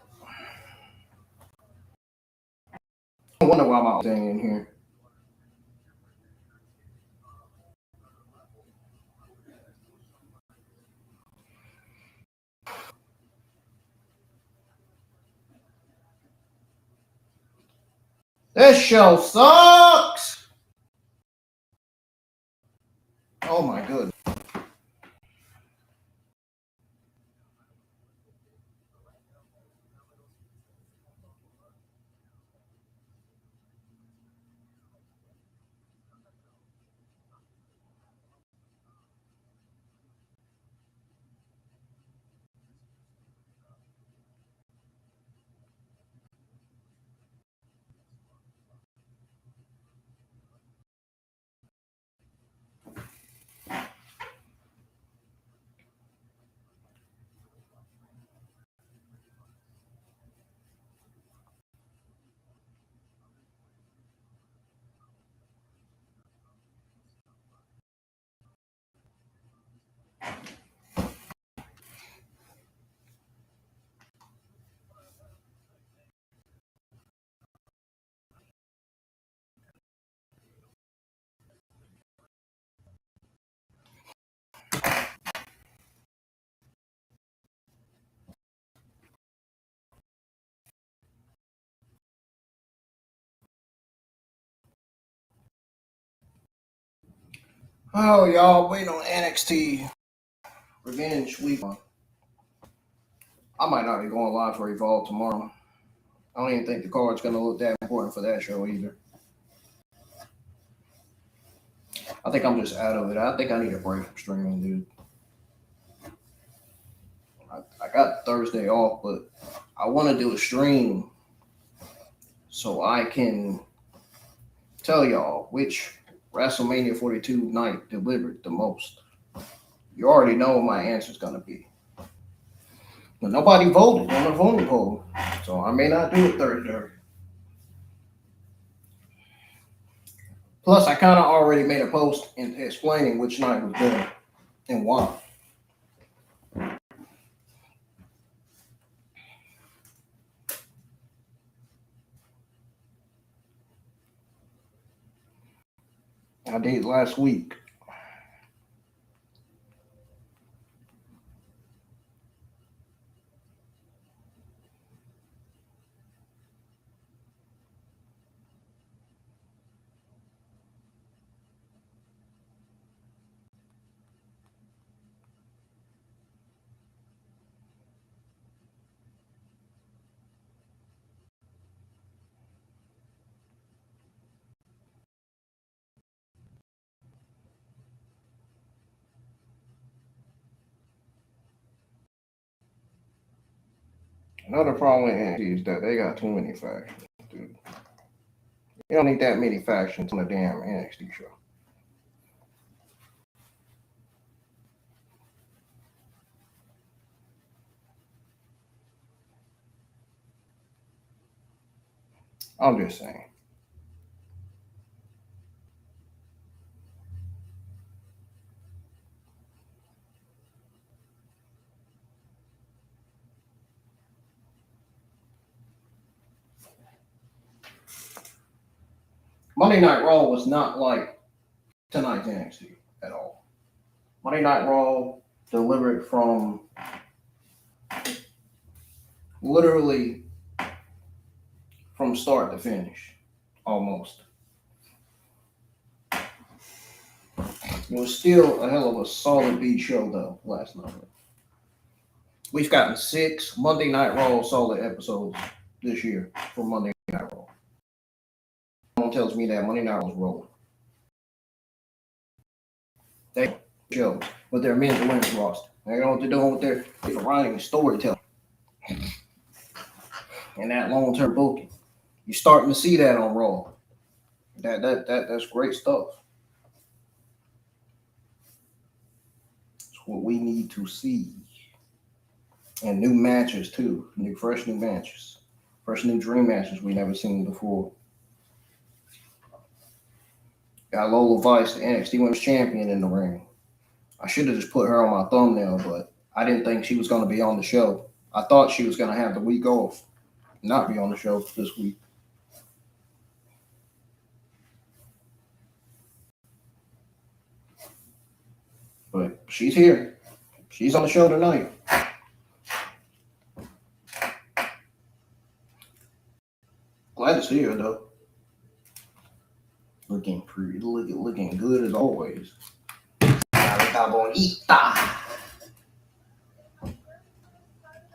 A: I wonder why I'm staying in here. This show sucks. Oh my goodness. Oh, y'all waiting on NXT Revenge week. I might not be going live for Evolve tomorrow. I don't even think the card's going to look that important for that show either. I think I'm just out of it. I think I need a break from streaming, dude. I got Thursday off, but I want to do a stream so I can tell y'all which WrestleMania 42 night delivered the most. You already know what my answer is going to be. But nobody voted on the voting poll, so I may not do it Thursday. Plus, I kind of already made a post explaining which night was better and why. I did last week. Another problem with NXT is that they got too many factions, dude. You don't need that many factions on a damn NXT show. I'm just saying. Monday Night Raw was not like tonight's NXT at all. Monday Night Raw delivered from literally from start to finish, almost. It was still a hell of a solid beat show, though, last night. We've gotten 6 Monday Night Raw solid episodes this year for Monday Night Raw. Someone tells me that Monday Night was rolling. They shows with their men's and women's roster. They know what they're doing with their writing and storytelling and that long-term booking. You're starting to see that on Raw. That's great stuff. It's what we need to see. And new matches too. Fresh new matches. Fresh new dream matches we never seen before. Got Lola Vice, the NXT Women's Champion, in the ring. I should have just put her on my thumbnail, but I didn't think she was going to be on the show. I thought she was going to have the week off, not be on the show this week. But she's here. She's on the show tonight. Glad to see her though. Looking pretty, looking good as always. Bonita.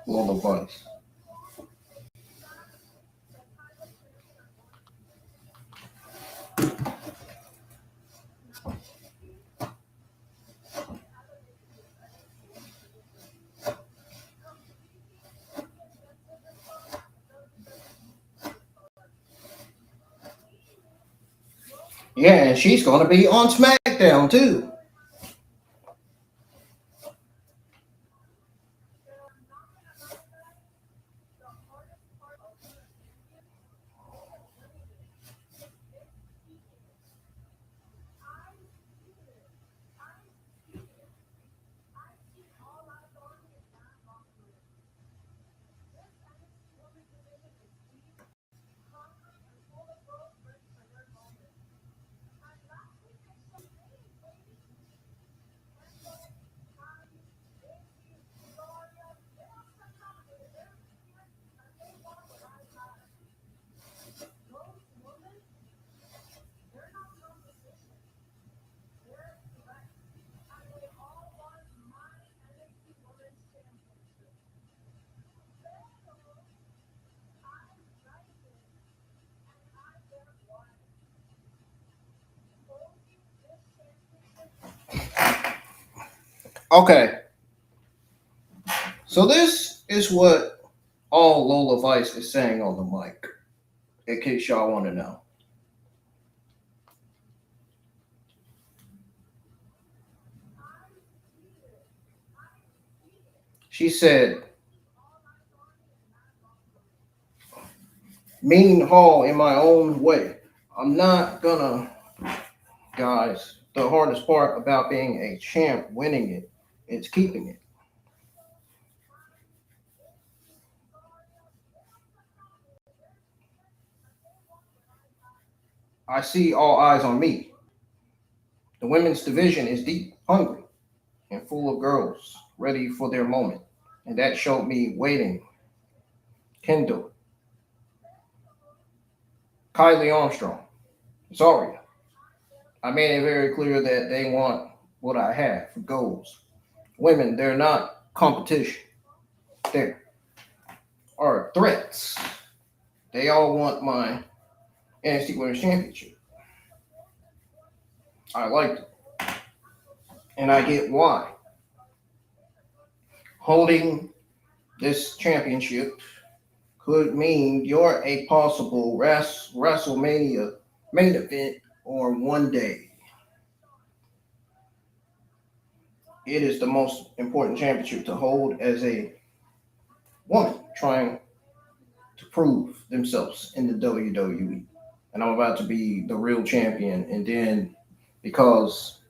A: Lola Vice. Yeah, and she's going to be on SmackDown too. Okay, so this is what all Lola Vice is saying on the mic, in case y'all want to know. She said, mean Hall in my own way. I'm not gonna, guys, the hardest part about being a champ, winning it, is keeping it. I see all eyes on me. The women's division is deep, hungry, and full of girls ready for their moment. And that showed me waiting. Kendall, Kylie Armstrong, ZARIA. I made it very clear that they want what I have, goals. Women, they're not competition. They are threats. They all want my NXT Women's Championship. I liked it. And I get why. Holding this championship could mean you're a possible WrestleMania main event or one day. It is the most important championship to hold as a woman trying to prove themselves in the WWE. And I'm about to be the real champion. And then because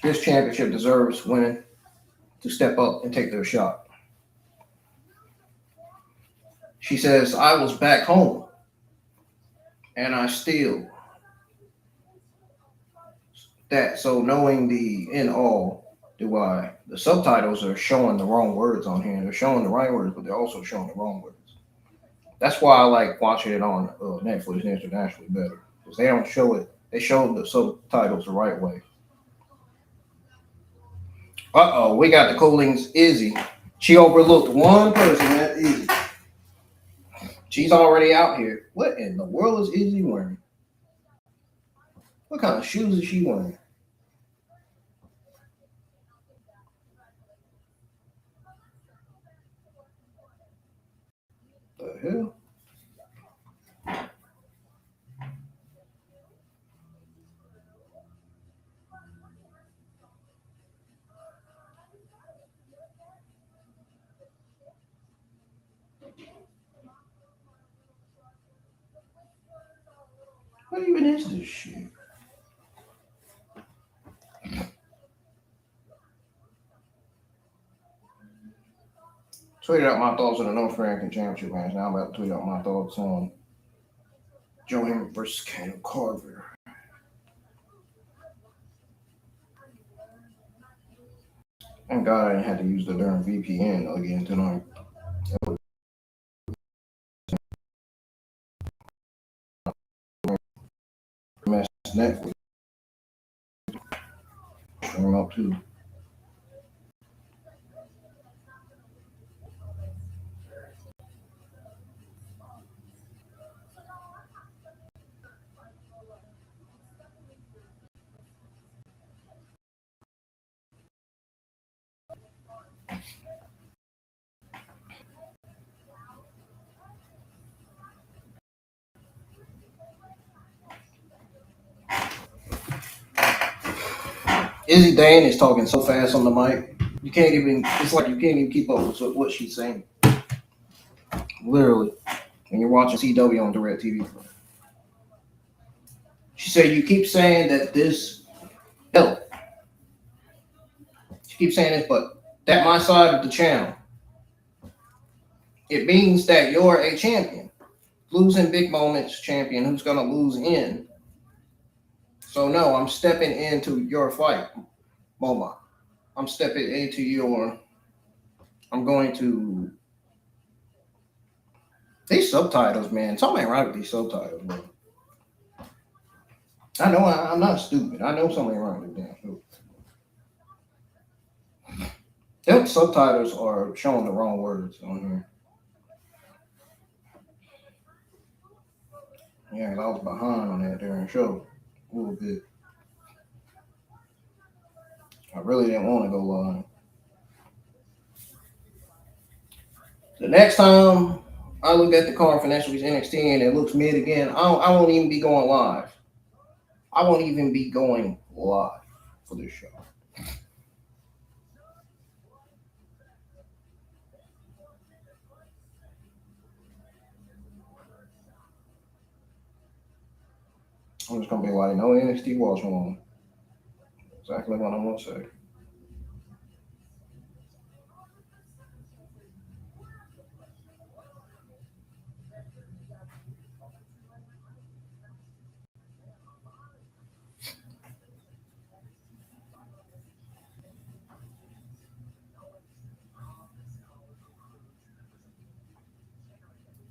A: this championship deserves women to step up and take their shot. She says, I was back home and I still that. So knowing the in all, do I, the subtitles are showing the wrong words on here. They're showing the right words, but they're also showing the wrong words. That's why I like watching it on Netflix internationally better. Because they don't show it. They show the subtitles the right way. Uh-oh, we got the Collings Izzy. She overlooked one person, that Izzy. She's already out here. What in the world is Izzy wearing? What kind of shoes is she wearing? The hell? What even is this shit? Tweeted out my thoughts on the North American Championship match. Now I'm about to tweet out my thoughts on Joe Hendry versus Keanu Carver. Thank God I didn't have to use the darn VPN again tonight. Mess Netflix. Stream up too. Izzy Dane is talking so fast on the mic. You can't even, it's like you can't even keep up with what she's saying. Literally. When you're watching CW on DirecTV. She said, you keep saying that this, no. She keeps saying this, but that my side of the channel. It means that you're a champion. Losing big moments champion who's going to lose in. So no, I'm stepping into your fight, MoMA. I'm stepping into your, I'm going to, these subtitles, man. Something ain't right with these subtitles, bro. I know I'm not stupid. I know something ain't right with them damn subtitles. Them subtitles are showing the wrong words on here. Yeah, 'cause I was behind on that during the show a little bit. I really didn't want to go live. The next time I look at the card for next week's NXT and it looks mid again, I won't even be going live. I won't even be going live for this show. I'm just gonna be like, no NXT watch on. Exactly what I'm gonna say.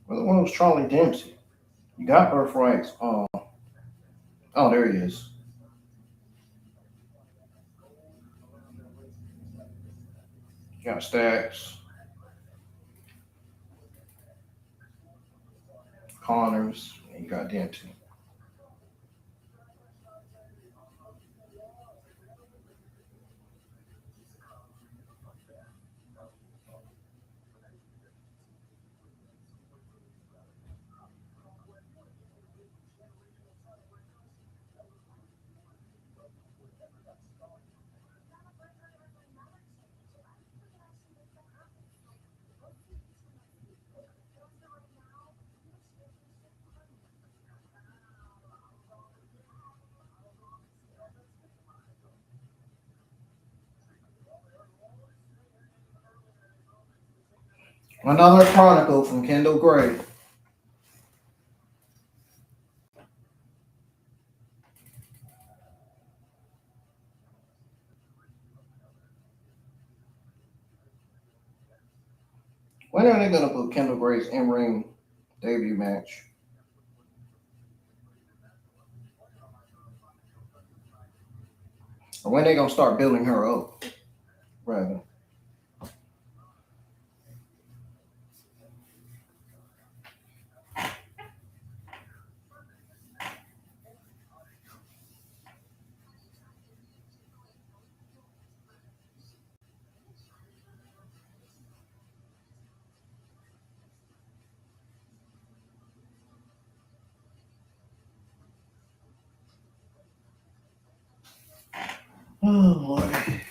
A: Well, the one was Charlie Dempsey. You got birthrights. Oh, there he is. You got Stacks, Connors, and you got Dempsey. Another chronicle from Kendall Gray. When are they gonna put Kendall Gray's in-ring debut match? Or when they gonna start building her up? Rather. Oh boy.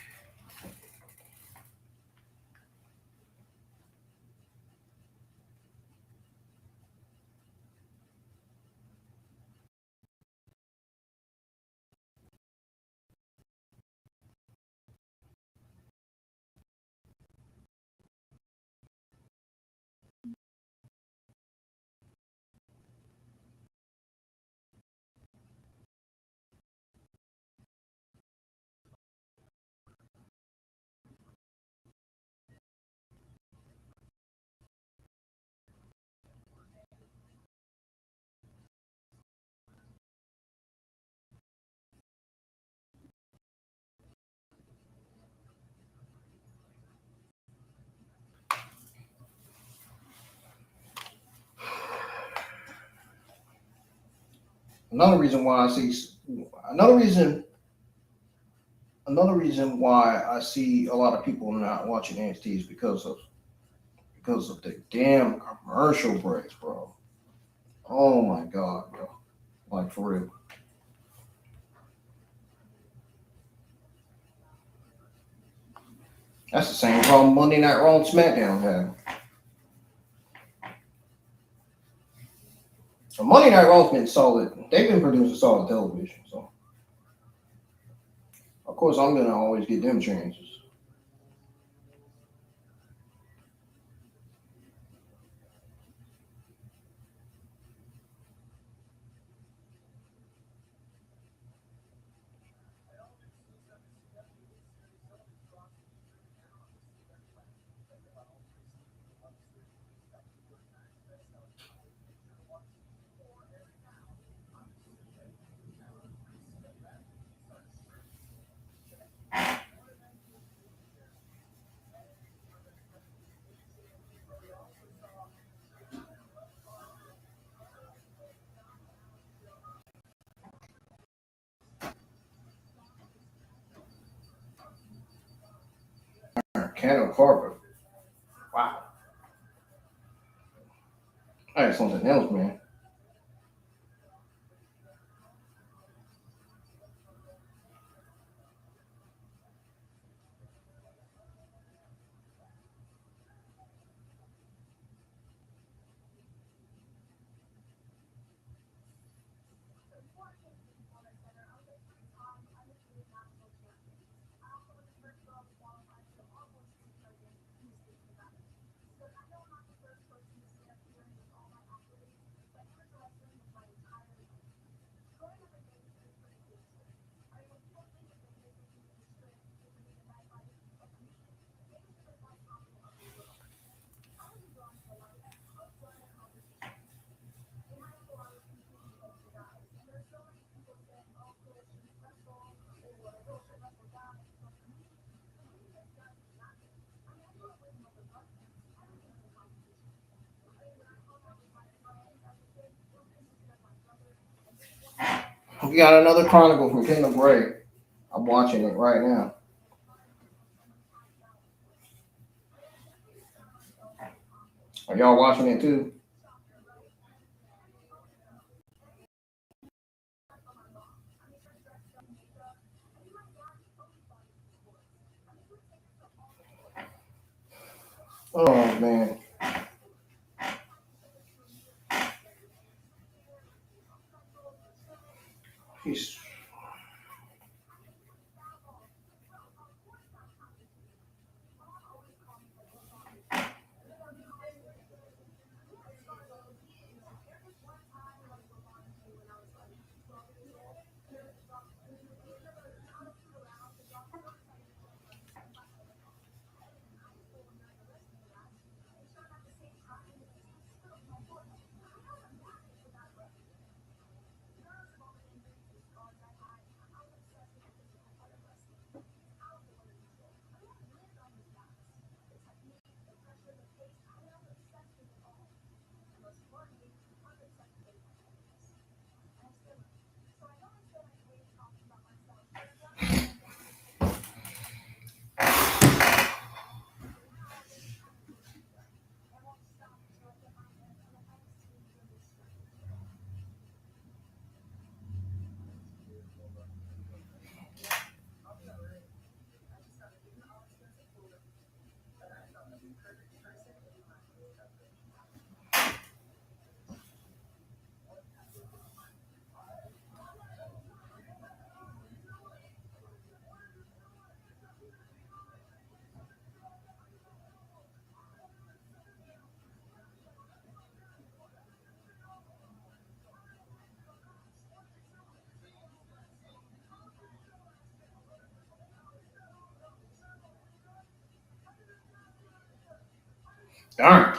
A: Another reason why I see a lot of people not watching NXT is because of the damn commercial breaks, bro. Oh my god, bro. Like for real. That's the same problem Monday Night Raw and SmackDown had. So Monday Night Raw's been solid. They've been producing solid television. So of course I'm gonna always get them chances. Keanu Carver. Wow. I had something else, man. We got another Chronicle from Kingdom Bray. I'm watching it right now. Are y'all watching it too? Oh man. He's darn.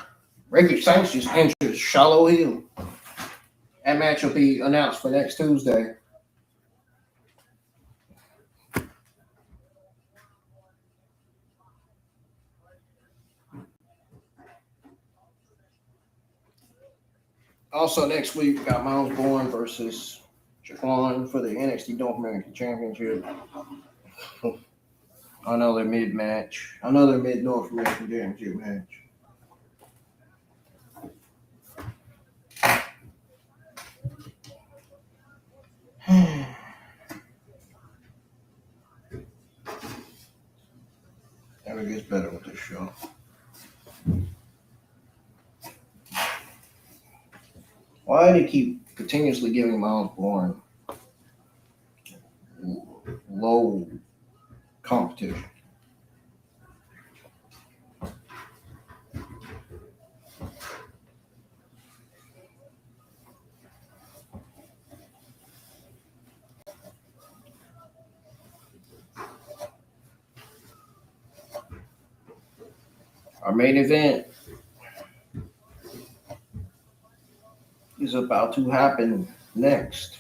A: Ricky Saints just injured Shallow Hill. That match will be announced for next Tuesday. Also next week we got Miles Bourne versus Jaquan for the NXT North American Championship. Another mid match. Another mid North American Championship match. And it gets better with this show. Why do they keep continuously giving Miles Bourne low competition? Our main event is about to happen next.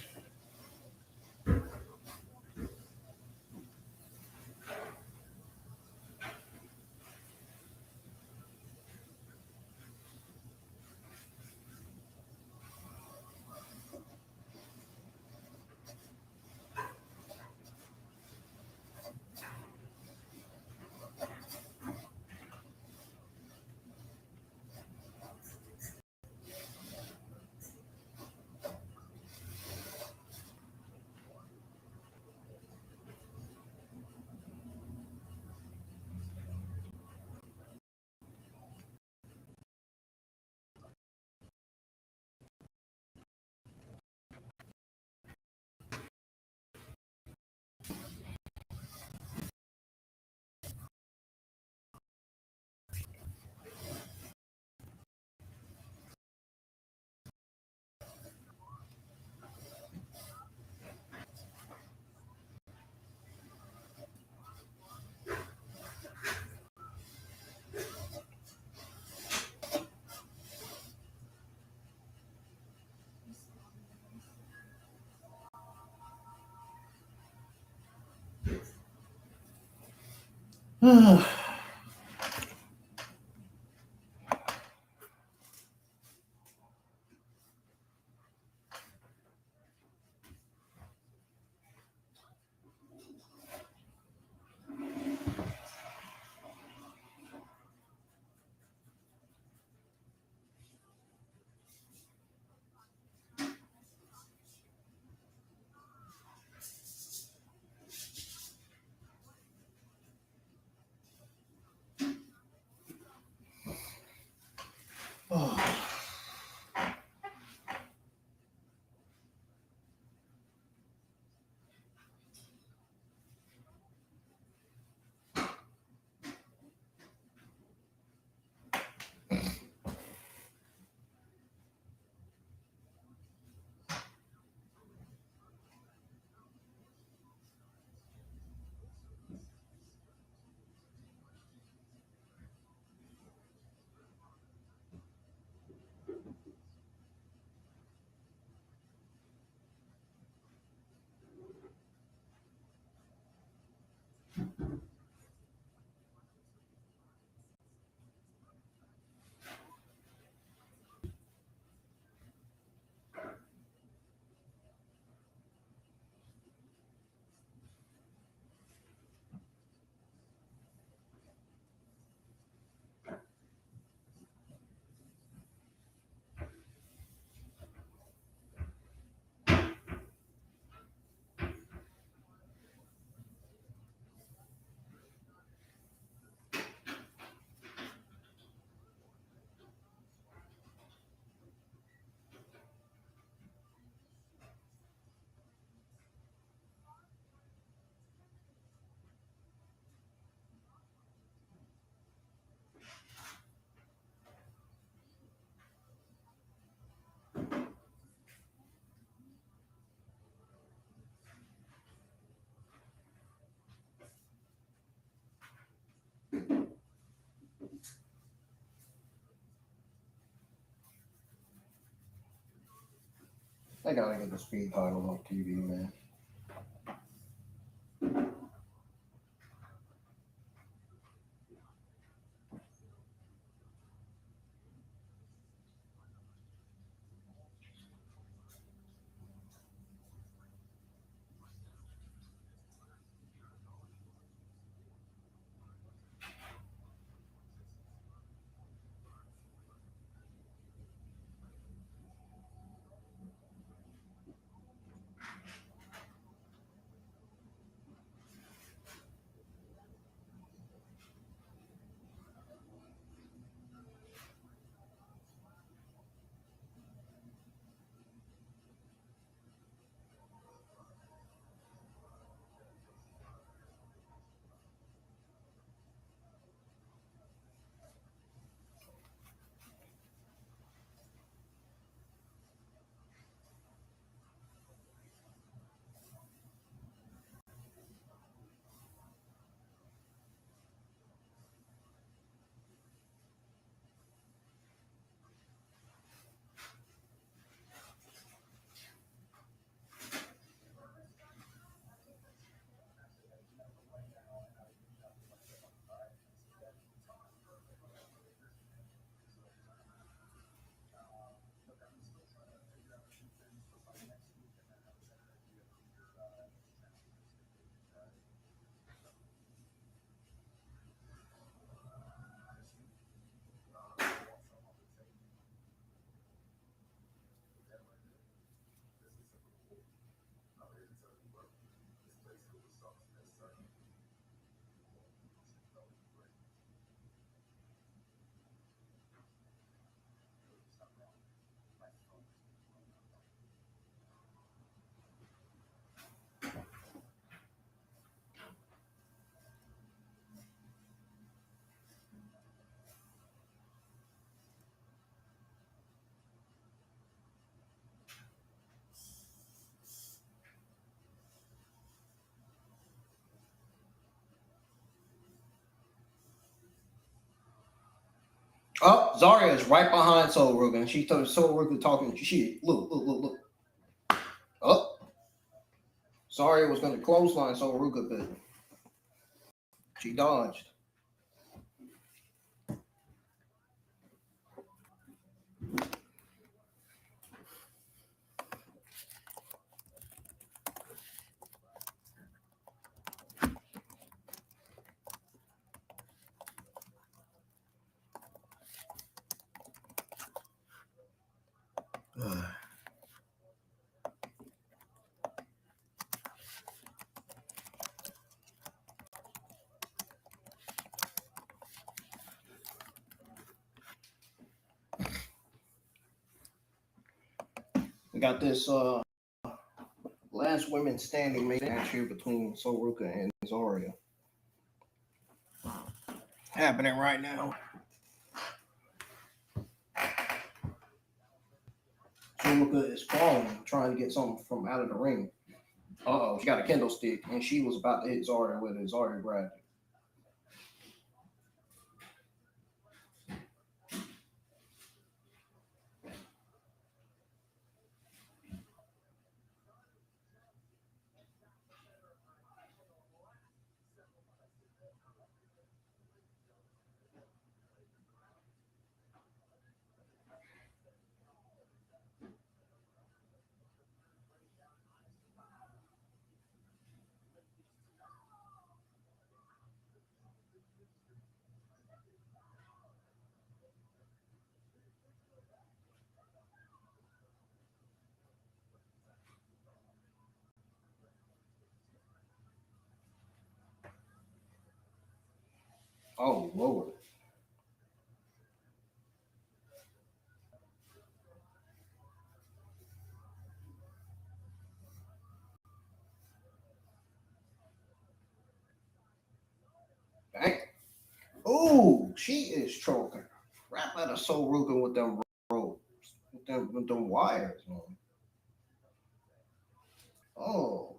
A: They gotta get the speed title on TV, man. Oh, Zarya is right behind Soul Ruca, and she told Soul Ruca talking shit. Look. Oh, Zarya was going to clothesline Soul Ruca, but she dodged. We got this last women standing match here between Soul Ruca and Zarya happening right now. Soul Ruca is falling, trying to get something from out of the ring. She got a kendo stick, and she was about to hit Zarya with it. Zarya grabbed it. Oh, Lord. Dang. Ooh, she is choking. Crap out of Soul Ruca with them ropes. With them wires, man. Oh,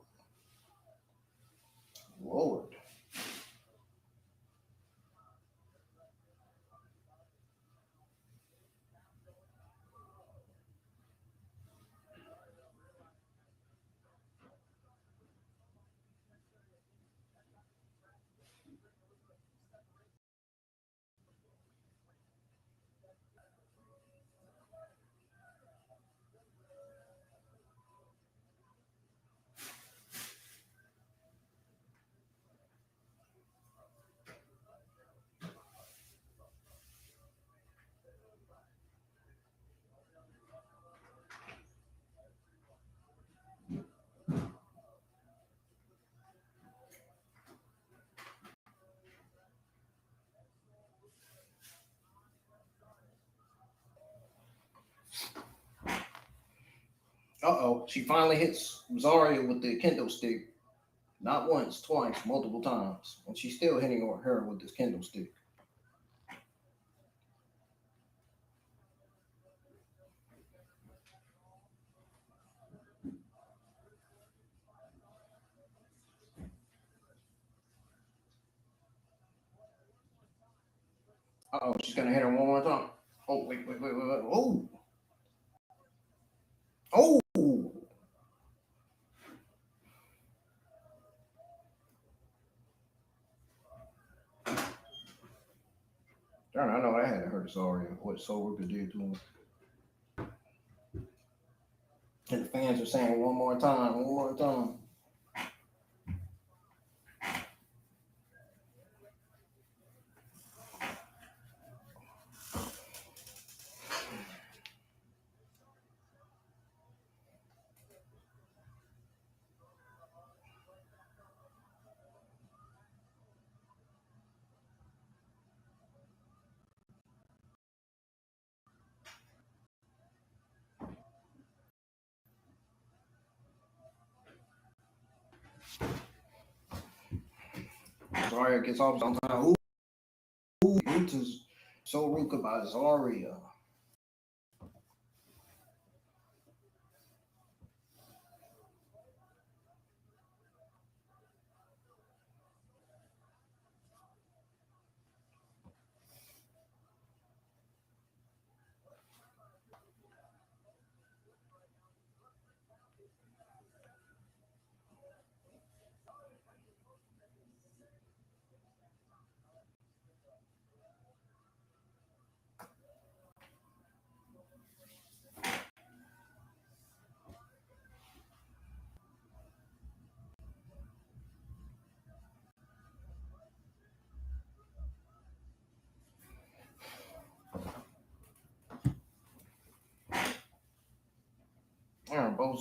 A: Lord. She finally hits Zarya with the kendo stick. Not once, twice, multiple times. And she's still hitting her with this kendo stick. She's going to hit her one more time. Oh, wait. Oh. Oh. Darn, I know I had to hurt Zarya. What Soul Ruca did to him. And the fans are saying one more time. Zarya gets off on time. Ooh, into Soul Ruca by Zarya.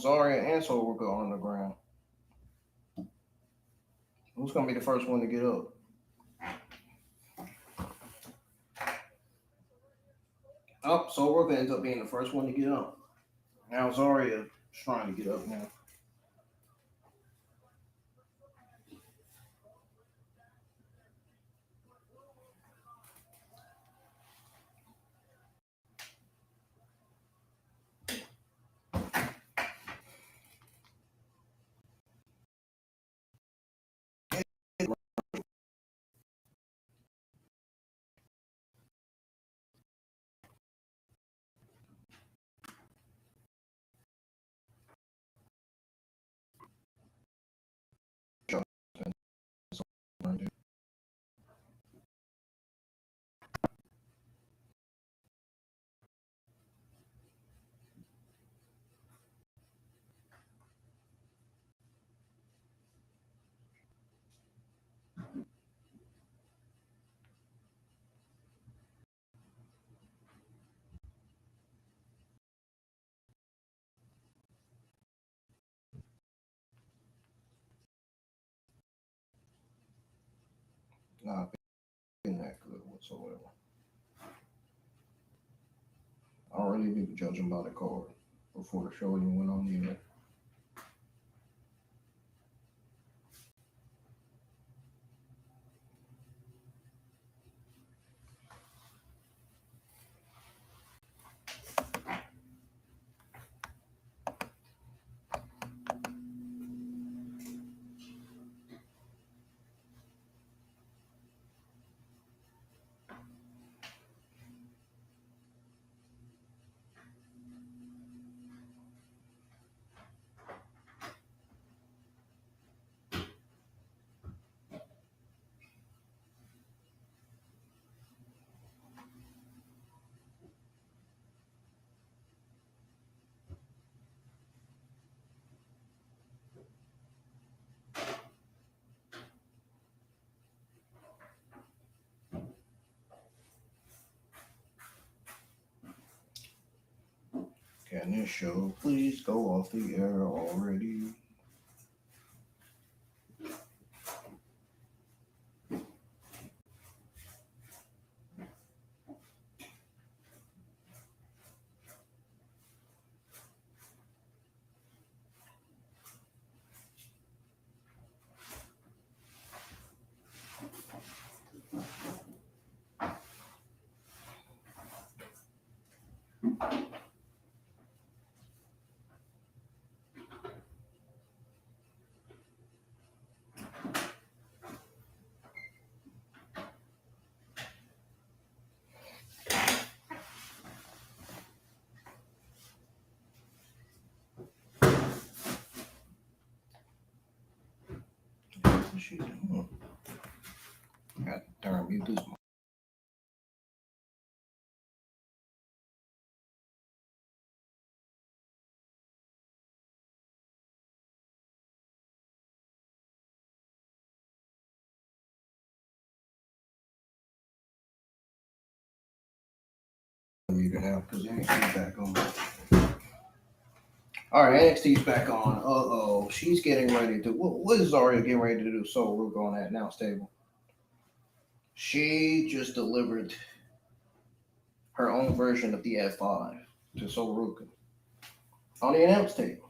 A: both Zarya and Soul Ruca on the ground. Who's gonna be the first one to get up? Oh, Soul Ruca ends up being the first one to get up. Now Zarya is trying to get up now. Not been that good whatsoever. I don't really do the judging by the card before the show even went on the air. Can this show please go off the air already? What's she doing? God darn, mute this. Muted now because NXT's back on. All right, NXT's back on. She's getting ready to. What is Zarya getting ready to do? Soul Ruca on that announce table. She just delivered her own version of the F5 to Soul Ruca on the announce table.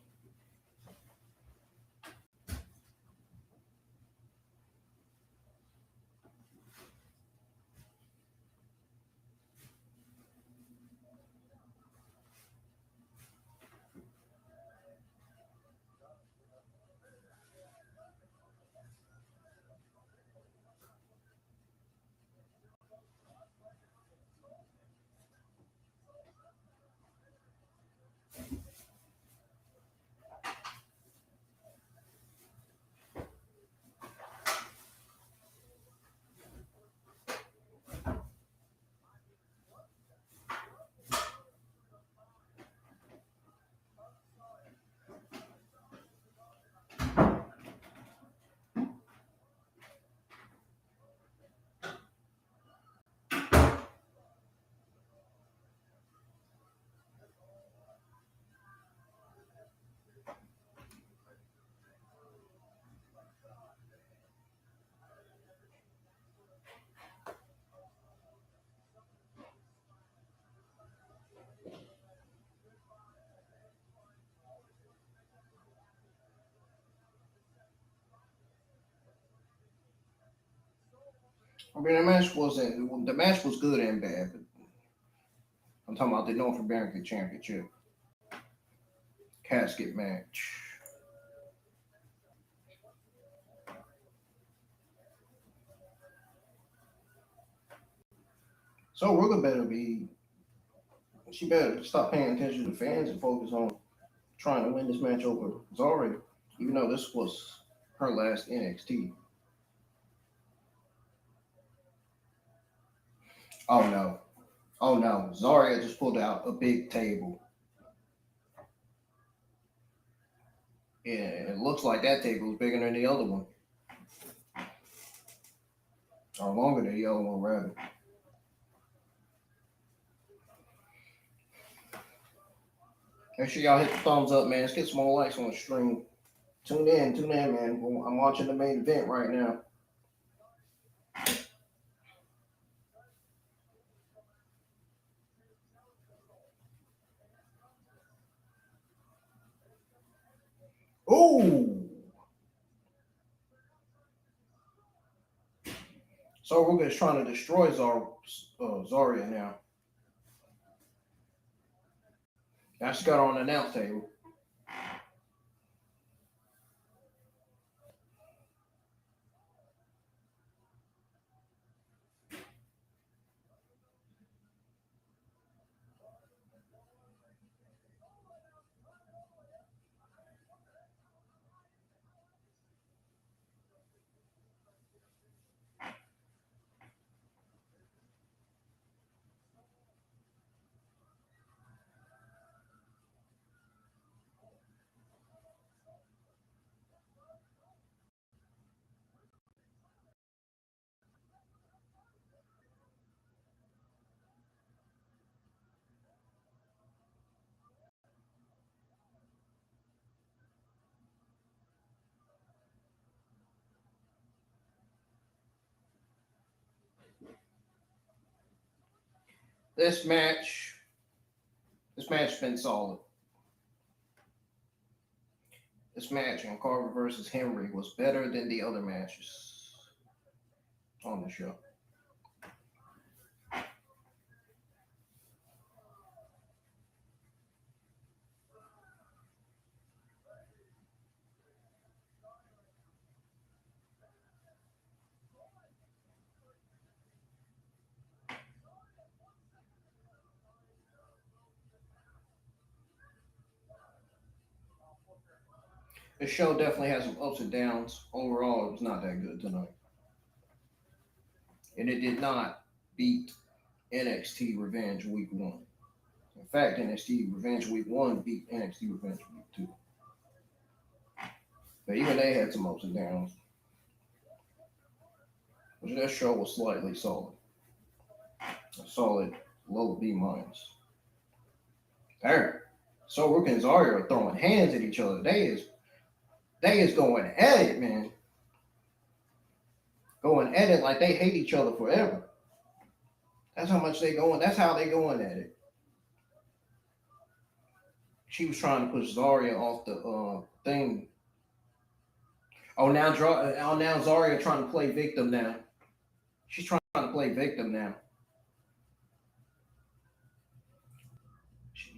A: I mean, the match was good and bad, but I'm talking about the North American Championship casket match. So Ruca she better stop paying attention to fans and focus on trying to win this match over ZARIA, even though this was her last NXT. Oh no. Oh no. ZARIA just pulled out a big table. Yeah, it looks like that table is bigger than the other one. Or longer than the other one, rather. Make sure y'all hit the thumbs up, man. Let's get some more likes on the stream. Tune in, man. I'm watching the main event right now. Ooh! So Ruca is trying to destroy ZARIA now. Now she got her on the announce table. This match has been solid. This match on Carver versus Hendry was better than the other matches on the show. The show definitely has some ups and downs. Overall, it was not that good tonight. And it did not beat NXT Revenge Week 1. In fact, NXT Revenge Week 1 beat NXT Revenge Week 2. But even they had some ups and downs. But that show was slightly solid. A solid low B minus. There. So Ruca and ZARIA are throwing hands at each other. They is going at it, man. Going at it like they hate each other forever. That's how much they going. That's how they going at it. She was trying to push ZARIA off the thing. Now ZARIA trying to play victim now. She's trying to play victim now.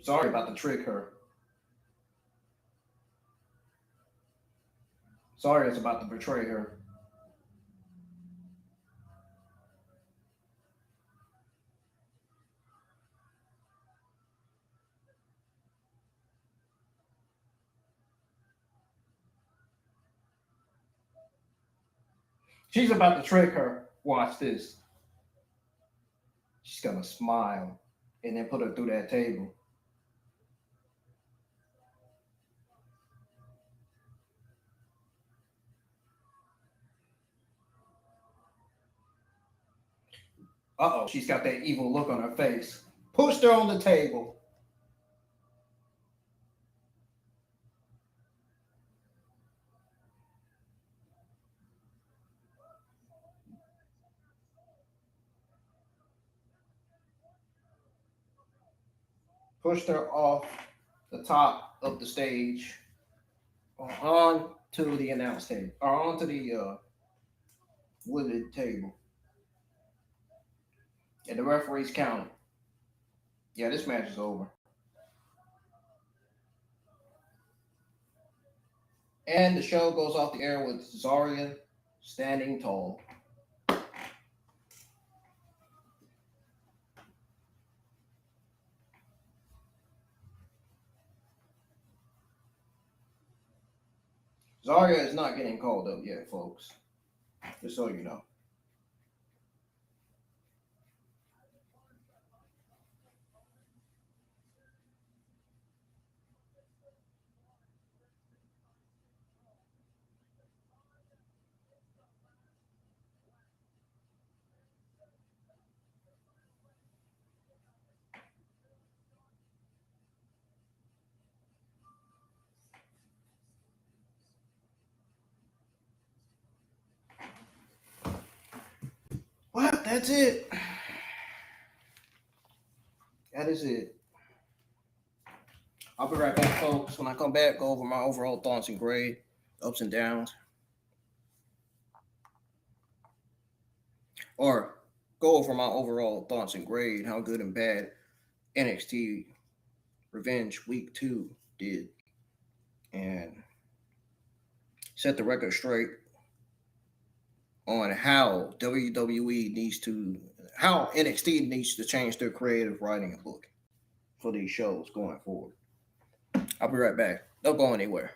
A: ZARIA about to trick her. ZARIA's about to betray her. She's about to trick her. Watch this. She's gonna smile and then put her through that table. Uh-oh, she's got that evil look on her face. Pushed her on the table. Pushed her off the top of the stage on to the announce table, or onto the wooded table. And the referees counted. Yeah, this match is over. And the show goes off the air with ZARIA standing tall. ZARIA is not getting called up yet, folks. Just so you know. Well, that's it. That is it. I'll be right back, folks. When I come back, go over my overall thoughts and grade, ups and downs. Or go over my overall thoughts and grade, how good and bad NXT Revenge Week 2 did. And set the record straight on how how NXT needs to change their creative writing and book for these shows going forward. I'll be right back. Don't go anywhere.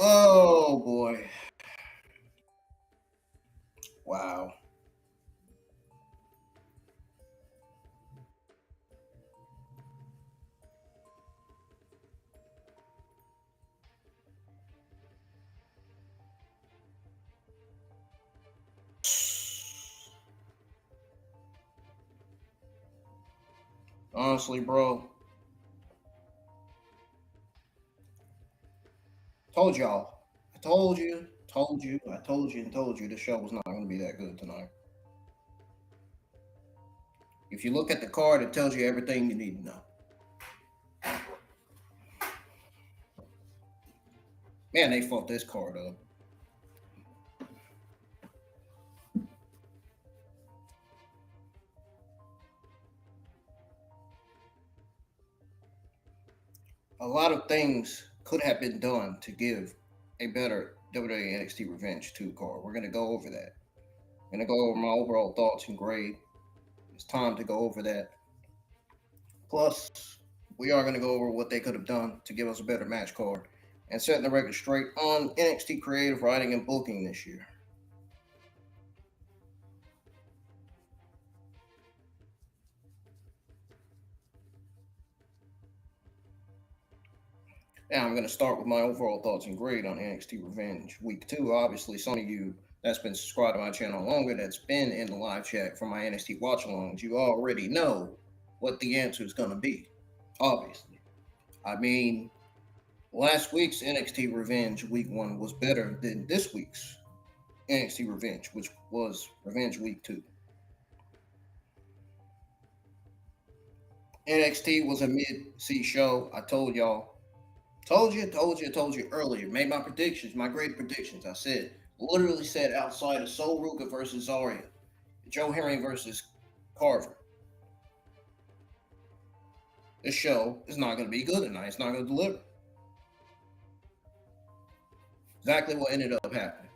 A: Oh boy. Wow. Honestly, bro, told y'all. I told you the show was not going to be that good tonight. If you look at the card, it tells you everything you need to know. Man, they fucked this card up. A lot of things could have been done to give a better WWE NXT Revenge 2 card. We're going to go over that. I'm going to go over my overall thoughts and grade. It's time to go over that. Plus, we are going to go over what they could have done to give us a better match card and setting the record straight on NXT creative writing and booking this year. Now, I'm going to start with my overall thoughts and grade on NXT Revenge Week 2. Obviously, some of you that's been subscribed to my channel longer, that's been in the live chat for my NXT watch-alongs, you already know what the answer is going to be, obviously. I mean, last week's NXT Revenge Week 1 was better than this week's NXT Revenge, which was Revenge Week 2. NXT was a mid-C show. I told y'all. Told you earlier. Made my predictions, my great predictions. I said, literally said outside of Soul Ruca versus ZARIA, Joe Hendry versus Carver. This show is not going to be good tonight. It's not going to deliver. Exactly what ended up happening.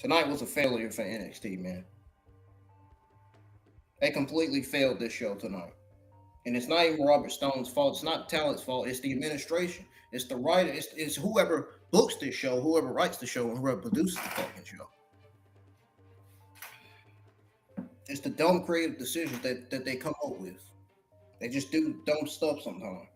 A: Tonight was a failure for NXT, man. They completely failed this show tonight. And it's not even Robert Stone's fault. It's not talent's fault. It's the administration. It's the writer. It's whoever books this show, whoever writes the show, and whoever produces the fucking show. It's the dumb creative decisions that they come up with. They just do dumb stuff sometimes.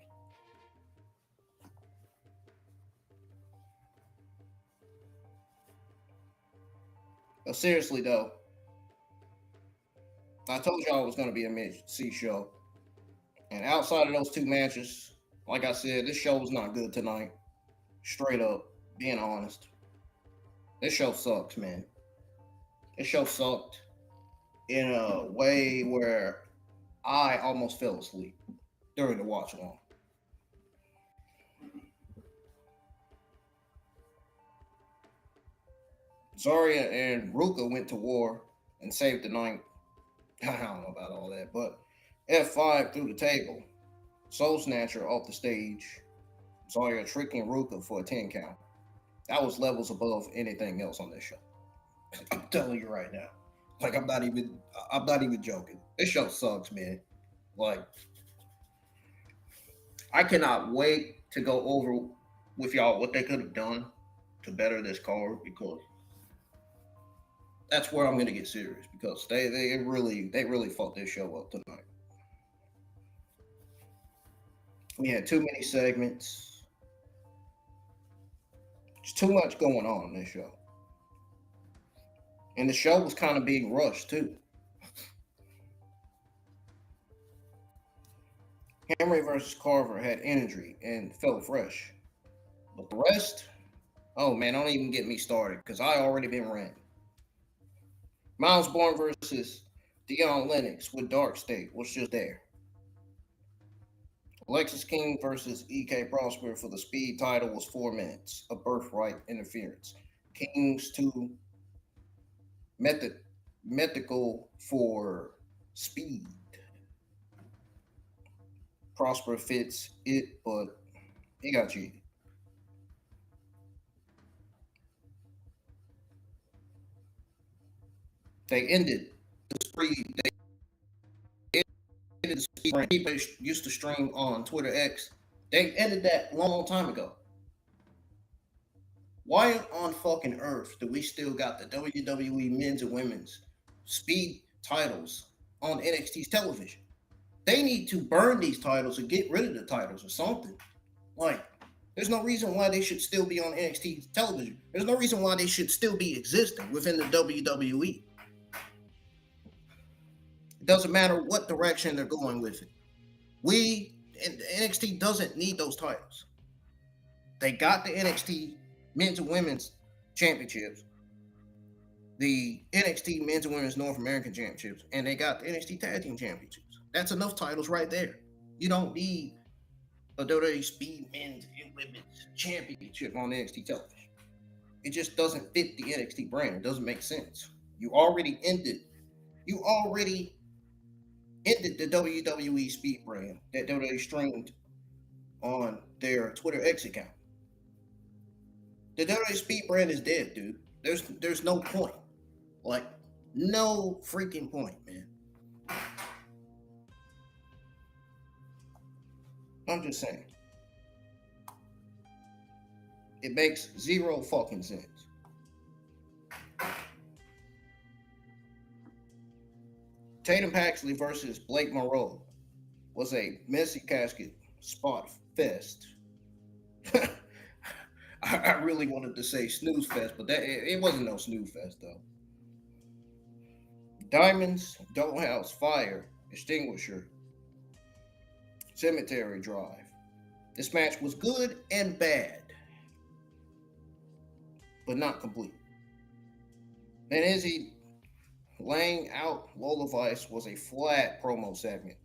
A: But seriously, though, I told y'all it was going to be a mid-C show. And outside of those two matches, like I said, this show was not good tonight. Straight up, being honest. This show sucks, man. This show sucked in a way where I almost fell asleep during the watch along. ZARIA and Ruca went to war and saved the night. I don't know about all that, but F5 through the table. Soul Snatcher off the stage. ZARIA tricking Ruca for a 10 count. That was levels above anything else on this show. I'm telling you right now. Like I'm not even joking. This show sucks, man. Like I cannot wait to go over with y'all what they could have done to better this card because that's where I'm gonna get serious because they really fucked this show up tonight. We had too many segments. There's too much going on in this show. And the show was kind of being rushed too. Hendry versus Carver had energy and felt fresh. But the rest, oh man, don't even get me started because I already been ranting. Miles Bourne versus Dion Lennox with Dark State was just there. Alexis King versus EK Prosper for the speed title was 4 minutes of birthright interference. King's too mythical for speed. Prosper fits it, but he got cheated. They ended the spree. They ended the spree. People used to stream on Twitter X They ended that long time ago. Why on fucking earth do we still got the WWE men's and women's speed titles on NXT's television? They need to burn these titles or get rid of the titles or something. Like, there's no reason why they should still be on NXT television. There's no reason why they should still be existing within the WWE. It doesn't matter what direction they're going with it. NXT doesn't need those titles. They got the NXT men's and women's championships, the NXT men's and women's North American championships, and they got the NXT tag team championships. That's enough titles right there. You don't need a WWE Speed men's and women's championship on NXT television. It just doesn't fit the NXT brand. It doesn't make sense. You already ended the WWE Speed brand that WWE streamed on their Twitter X account. The WWE Speed brand is dead, dude. There's no point. Like, no freaking point, man. I'm just saying. It makes zero fucking sense. Tatum Paxley versus Blake Monroe was a messy casket spot fest. I really wanted to say snooze fest, but it wasn't no snooze fest though. Diamonds, Dollhouse, Fire, Extinguisher, Cemetery Drive. This match was good and bad, but not complete. And Izzy laying out Lola Vice was a flat promo segment.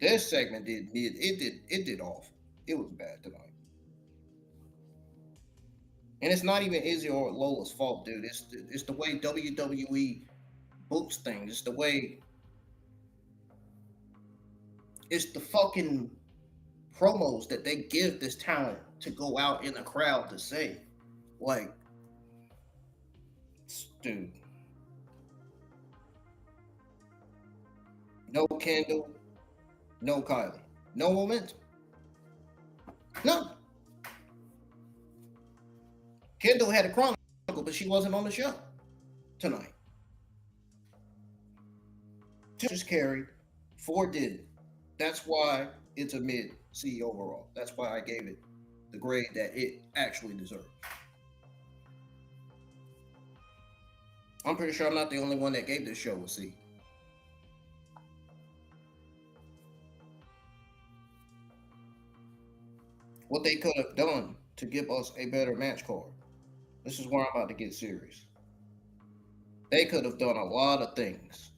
A: This segment did off. It was bad tonight. And it's not even Izzy or Lola's fault, dude. It's the way WWE books things. It's the fucking promos that they give this talent to go out in the crowd to say. Like, dude. No Kendall, no Kylie, no momentum. No. Kendall had a chronicle, but she wasn't on the show tonight. Two just carried, 4 didn't. That's why it's a mid-C overall. That's why I gave it the grade that it actually deserved. I'm pretty sure I'm not the only one that gave this show a C. What they could have done to give us a better match card. This is where I'm about to get serious. They could have done a lot of things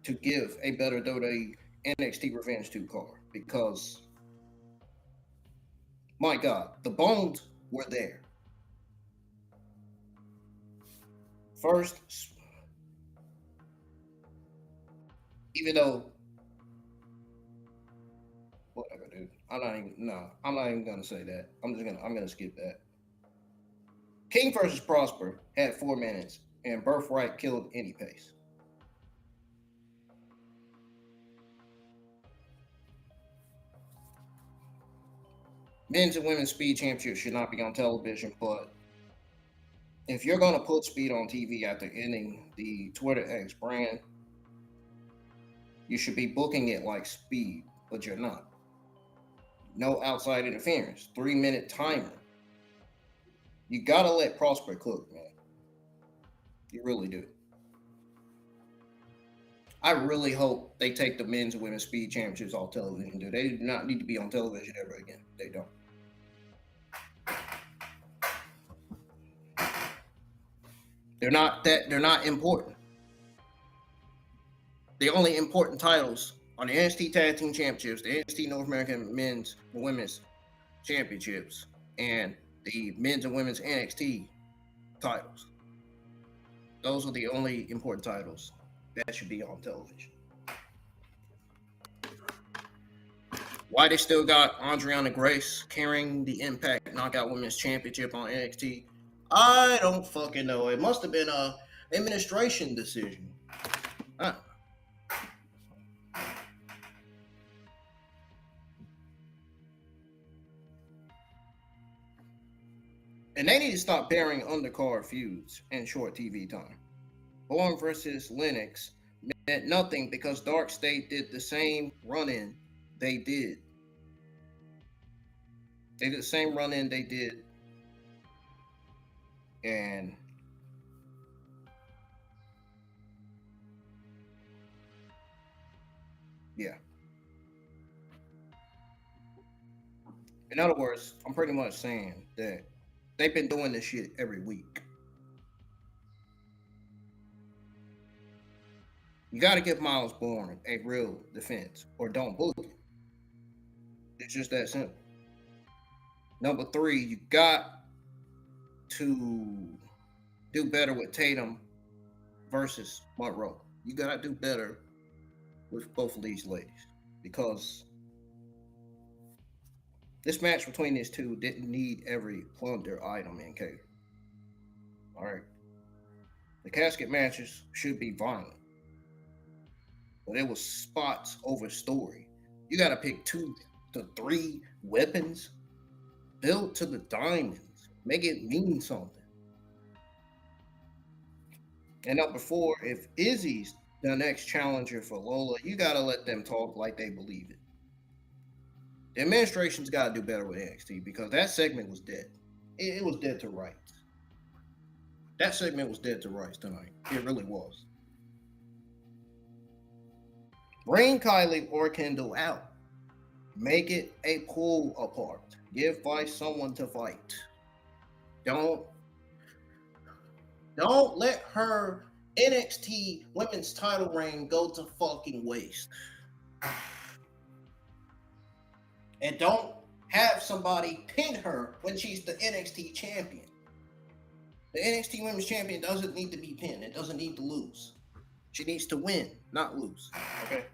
A: to give a better WWE NXT Revenge 2 card because, my God, the bones were there. First, even though, whatever, dude. I'm not even gonna say that. I'm gonna skip that. King versus Prosper had 4 minutes, and Birthright killed any pace. Men's and women's speed championships should not be on television, but if you're gonna put speed on TV after ending the Twitter X brand, you should be booking it like speed, but you're not. No outside interference. 3-minute timer. You gotta let Prosper cook, man. You really do. I really hope they take the men's and women's speed championships off television, dude. They do not need to be on television ever again. They don't. They're not important. The only important titles are the NXT Tag Team Championships, the NXT North American Men's and Women's Championships, and the Men's and Women's NXT titles. Those are the only important titles that should be on television. Why they still got Andriana Grace carrying the Impact Knockout Women's Championship on NXT? I don't fucking know. It must have been a administration decision. And they need to stop burying undercard feuds in short TV time. Bourne versus Lennox meant nothing because Dark State did the same run-in they did. They did the same run-in they did. And yeah. In other words, I'm pretty much saying that they've been doing this shit every week. You got to give Miles Bourne a real defense or don't book it. It's just that simple. Number 3, you got to do better with Tatum versus Monroe. You got to do better with both of these ladies because this match between these two didn't need every plunder item in case. All right. The casket matches should be violent, but it was spots over story. You got to pick 2 to 3 weapons, built to the diamonds, make it mean something. And number 4, if Izzy's the next challenger for Lola, you got to let them talk like they believe it. The administration's got to do better with NXT because that segment was dead. It was dead to rights. That segment was dead to rights tonight. It really was. Bring Kylie or Kendall out. Make it a pull apart. Give Vice someone to fight. Don't let her NXT women's title reign go to fucking waste. And don't have somebody pin her when she's the NXT champion. The NXT women's champion doesn't need to be pinned. It doesn't need to lose. She needs to win, not lose. Okay?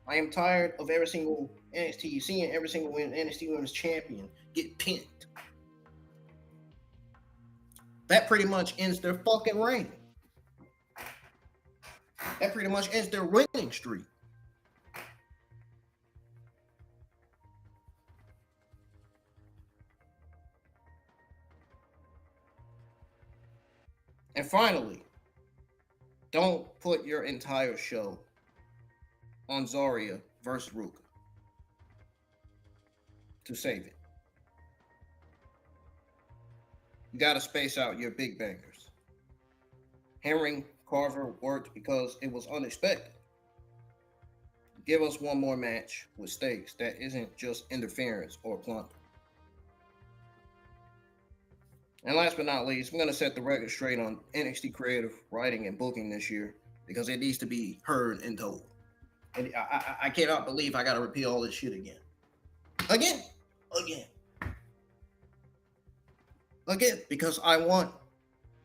A: I am tired of every single NXT, seeing every single NXT women's champion get pinned. That pretty much ends their fucking reign. That pretty much ends their winning streak. And finally, don't put your entire show on ZARIA versus Ruca to save it. You got to space out your big bangers. Hendry, Carver worked because it was unexpected. Give us one more match with stakes that isn't just interference or plunder. And last but not least, we're going to set the record straight on NXT creative writing and booking this year because it needs to be heard and told. And I cannot believe I got to repeat all this shit again. Again, because I want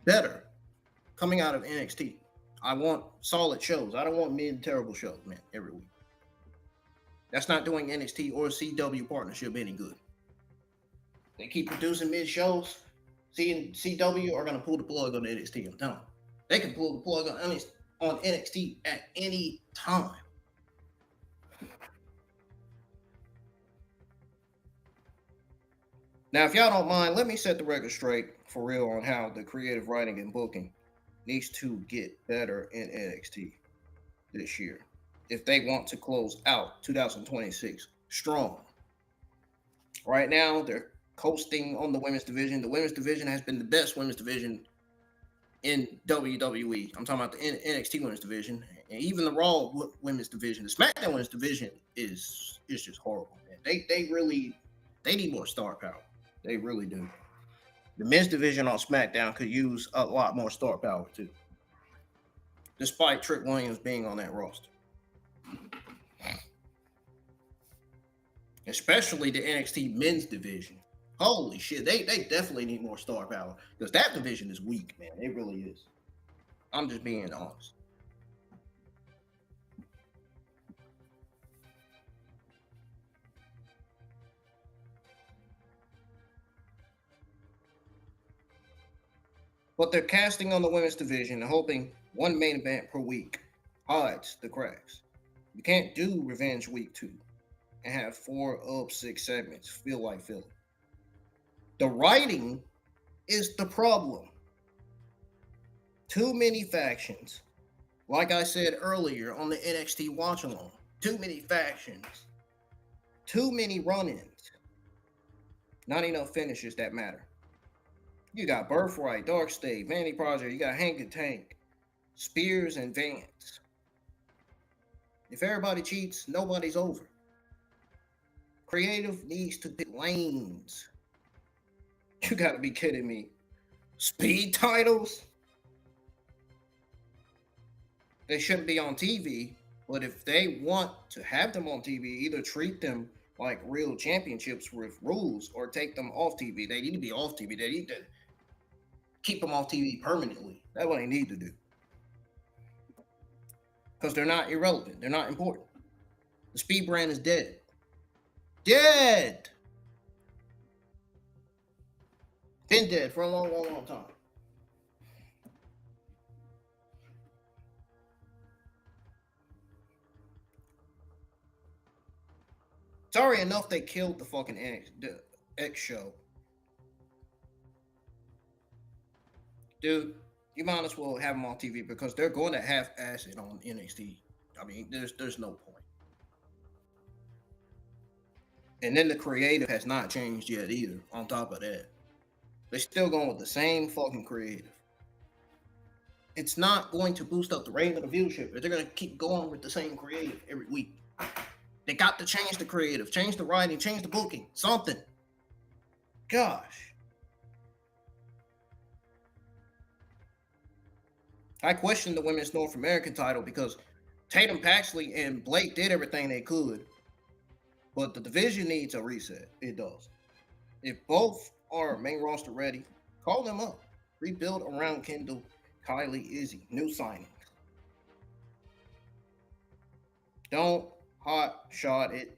A: better coming out of NXT. I want solid shows. I don't want mid terrible shows, man, every week. That's not doing NXT or CW partnership any good. They keep producing mid shows. CW are going to pull the plug on NXT. I'm telling you. They can pull the plug on NXT at any time. Now, if y'all don't mind, let me set the record straight for real on how the creative writing and booking needs to get better in NXT this year if they want to close out 2026 strong. Right now, they're coasting on the women's division. The women's division has been the best women's division in WWE. I'm talking about the NXT women's division, and even the Raw women's division. The SmackDown women's division is just horrible, man. They need more star power. They really do. The men's division on SmackDown could use a lot more star power too, despite Trick Williams being on that roster. Especially the NXT men's division. Holy shit, they definitely need more star power because that division is weak, man. It really is. I'm just being honest. But they're casting on the women's division and hoping one main event per week hides the cracks. You can't do Revenge Week 2 and have 4 of 6 segments feel like filler. The writing is the problem. Too many factions. Like I said earlier on the NXT watch along, too many factions, too many run-ins, not enough finishes that matter. You got Birthright, Dark State, Vanity Project, you got Hank and Tank, Spears and Vance. If everybody cheats, nobody's over. Creative needs to pick lanes. You gotta be kidding me. Speed titles? They shouldn't be on TV, but if they want to have them on TV, either treat them like real championships with rules or take them off TV. They need to be off TV. They need to keep them off TV permanently. That's what they need to do. Because they're not irrelevant. They're not important. The Speed brand is dead. Dead! Been dead for a long, long, long time. Sorry enough they killed the fucking X show. Dude, you might as well have them on TV because they're going to half-ass it on NXT. I mean, there's no point. And then the creative has not changed yet either, on top of that. They're still going with the same fucking creative. It's not going to boost up the rating of the viewership if they're going to keep going with the same creative every week. They got to change the creative, change the writing, change the booking, something. Gosh. I question the Women's North American title because Tatum, Paxley, and Blake did everything they could. But the division needs a reset. It does. If both are main roster ready, call them up. Rebuild around Kendall, Kylie, Izzy. New signings. Don't hot shot it.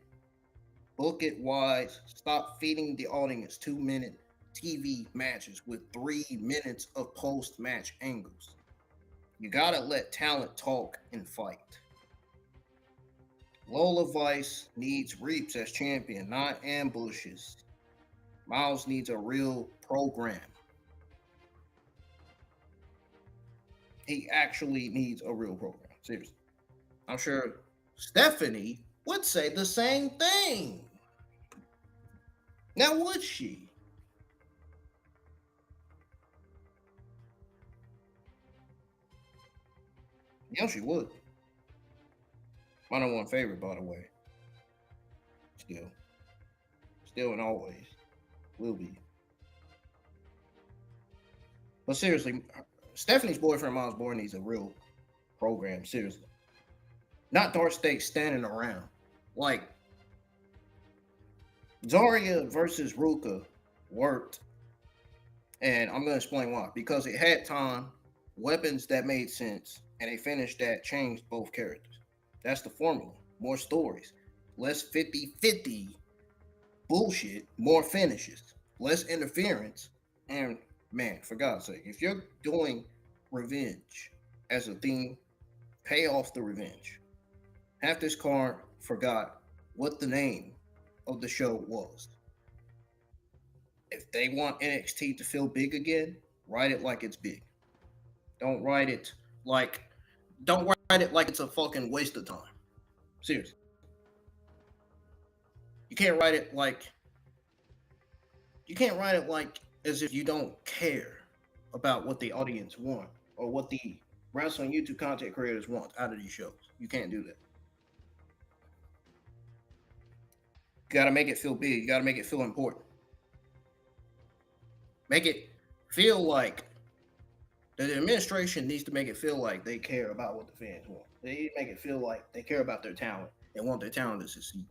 A: Book it wise. Stop feeding the audience 2-minute TV matches with 3 minutes of post-match angles. You gotta let talent talk and fight. Lola Vice needs Reaps as champion, not ambushes. Miles needs a real program. He actually needs a real program. Seriously. I'm sure Stephanie would say the same thing. Now, would she? Yeah, she would. My number one favorite, by the way. Still and always will be. But seriously, Stephanie's boyfriend Miles Bourne needs a real program. Seriously, not Dark Stakes standing around. Like ZARIA versus Ruca worked, and I'm gonna explain why. Because it had time, weapons that made sense, and a finish that changed both characters. That's the formula. More stories, less 50-50 bullshit, more finishes, less interference. And man, for God's sake, if you're doing revenge as a theme, pay off the revenge. Half this card forgot what the name of the show was. If they want NXT to feel big again, write it like it's big. Don't write it like it's a fucking waste of time. Seriously. You can't write it like as if you don't care about what the audience want or what the wrestling YouTube content creators want out of these shows. You can't do that. You got to make it feel big. You got to make it feel important. Make it feel like the administration needs to make it feel like they care about what the fans want. They need to make it feel like they care about their talent and want their talent to succeed.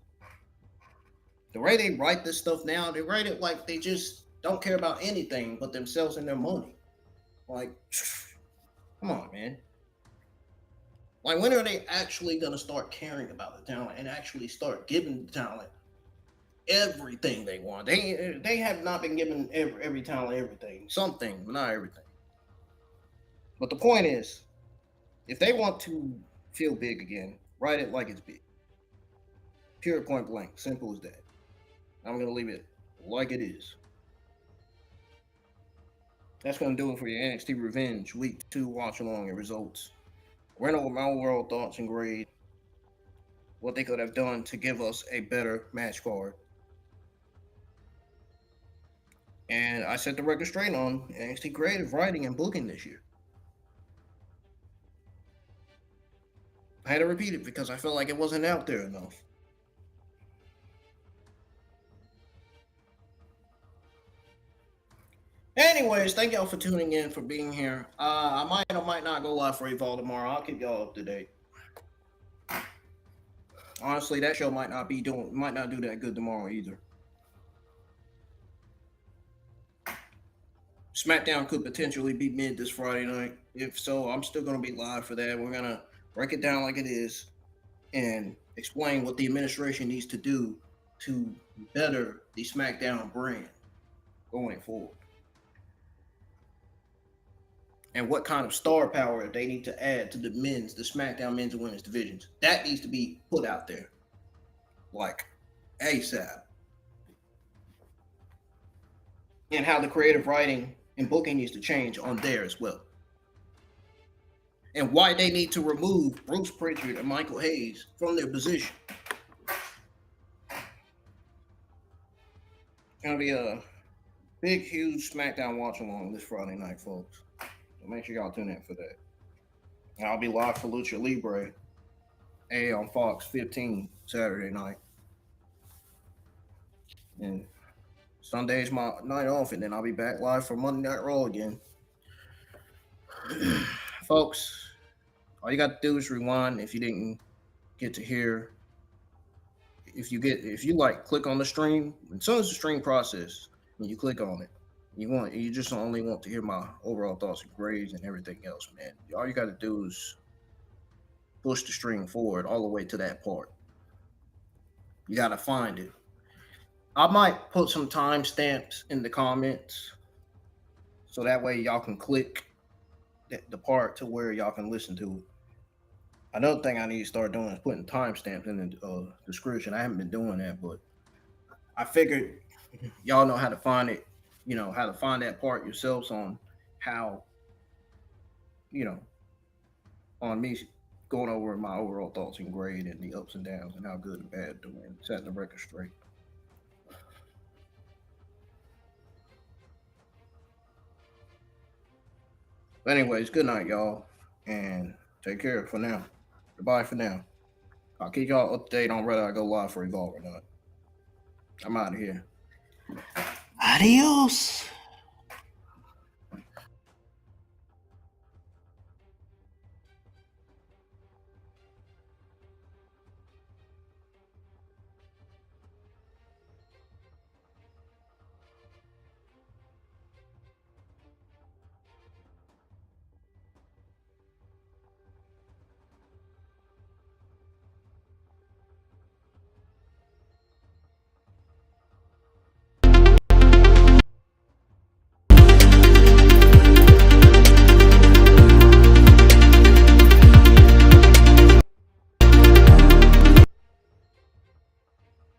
A: The way they write this stuff now, they write it like they just don't care about anything but themselves and their money. Like, come on, man. Like, when are they actually going to start caring about the talent and actually start giving the talent everything they want? They have not been given every talent everything. Something, but not everything. But the point is, if they want to feel big again, write it like it's big. Pure point blank. Simple as that. I'm going to leave it like it is. That's going to do it for your NXT Revenge Week 2 watch along and results. Went over my overall thoughts and grade, what they could have done to give us a better match card. And I set the record straight on NXT creative writing and booking this year. I had to repeat it because I felt like it wasn't out there enough. Anyways, thank y'all for tuning in, for being here. I might or might not go live for Evolve tomorrow. I'll keep y'all up to date. Honestly, that show might not do that good tomorrow either. SmackDown could potentially be mid this Friday night. If so, I'm still going to be live for that. We're going to break it down like it is and explain what the administration needs to do to better the SmackDown brand going forward. And what kind of star power they need to add to the SmackDown men's and women's divisions. That needs to be put out there. Like ASAP. And how the creative writing and booking needs to change on there as well. And why they need to remove Bruce Pritchard and Michael Hayes from their position. It's going to be a big, huge SmackDown watch along this Friday night, folks. So make sure y'all tune in for that. And I'll be live for Lucha Libre on Fox 15 Saturday night. And Sunday's my night off, and then I'll be back live for Monday Night Raw again. Folks, all you got to do is rewind if you didn't get to hear. If you like, click on the stream. As soon as the stream process, when you click on it, you just only want to hear my overall thoughts and grades and everything else, man. All you got to do is push the stream forward all the way to that part. You got to find it. I might put some timestamps in the comments so that way y'all can click the part to where y'all can listen to it. Another thing I need to start doing is putting timestamps in the description. I haven't been doing that, but I figured y'all know how to find it, how to find that part yourselves on how, on me going over my overall thoughts and grade and the ups and downs and how good and bad doing, setting the record straight. But anyways, good night, y'all, and take care for now. Goodbye for now. I'll keep y'all updated on whether I go live for Evolve or not. I'm out of here. Adios.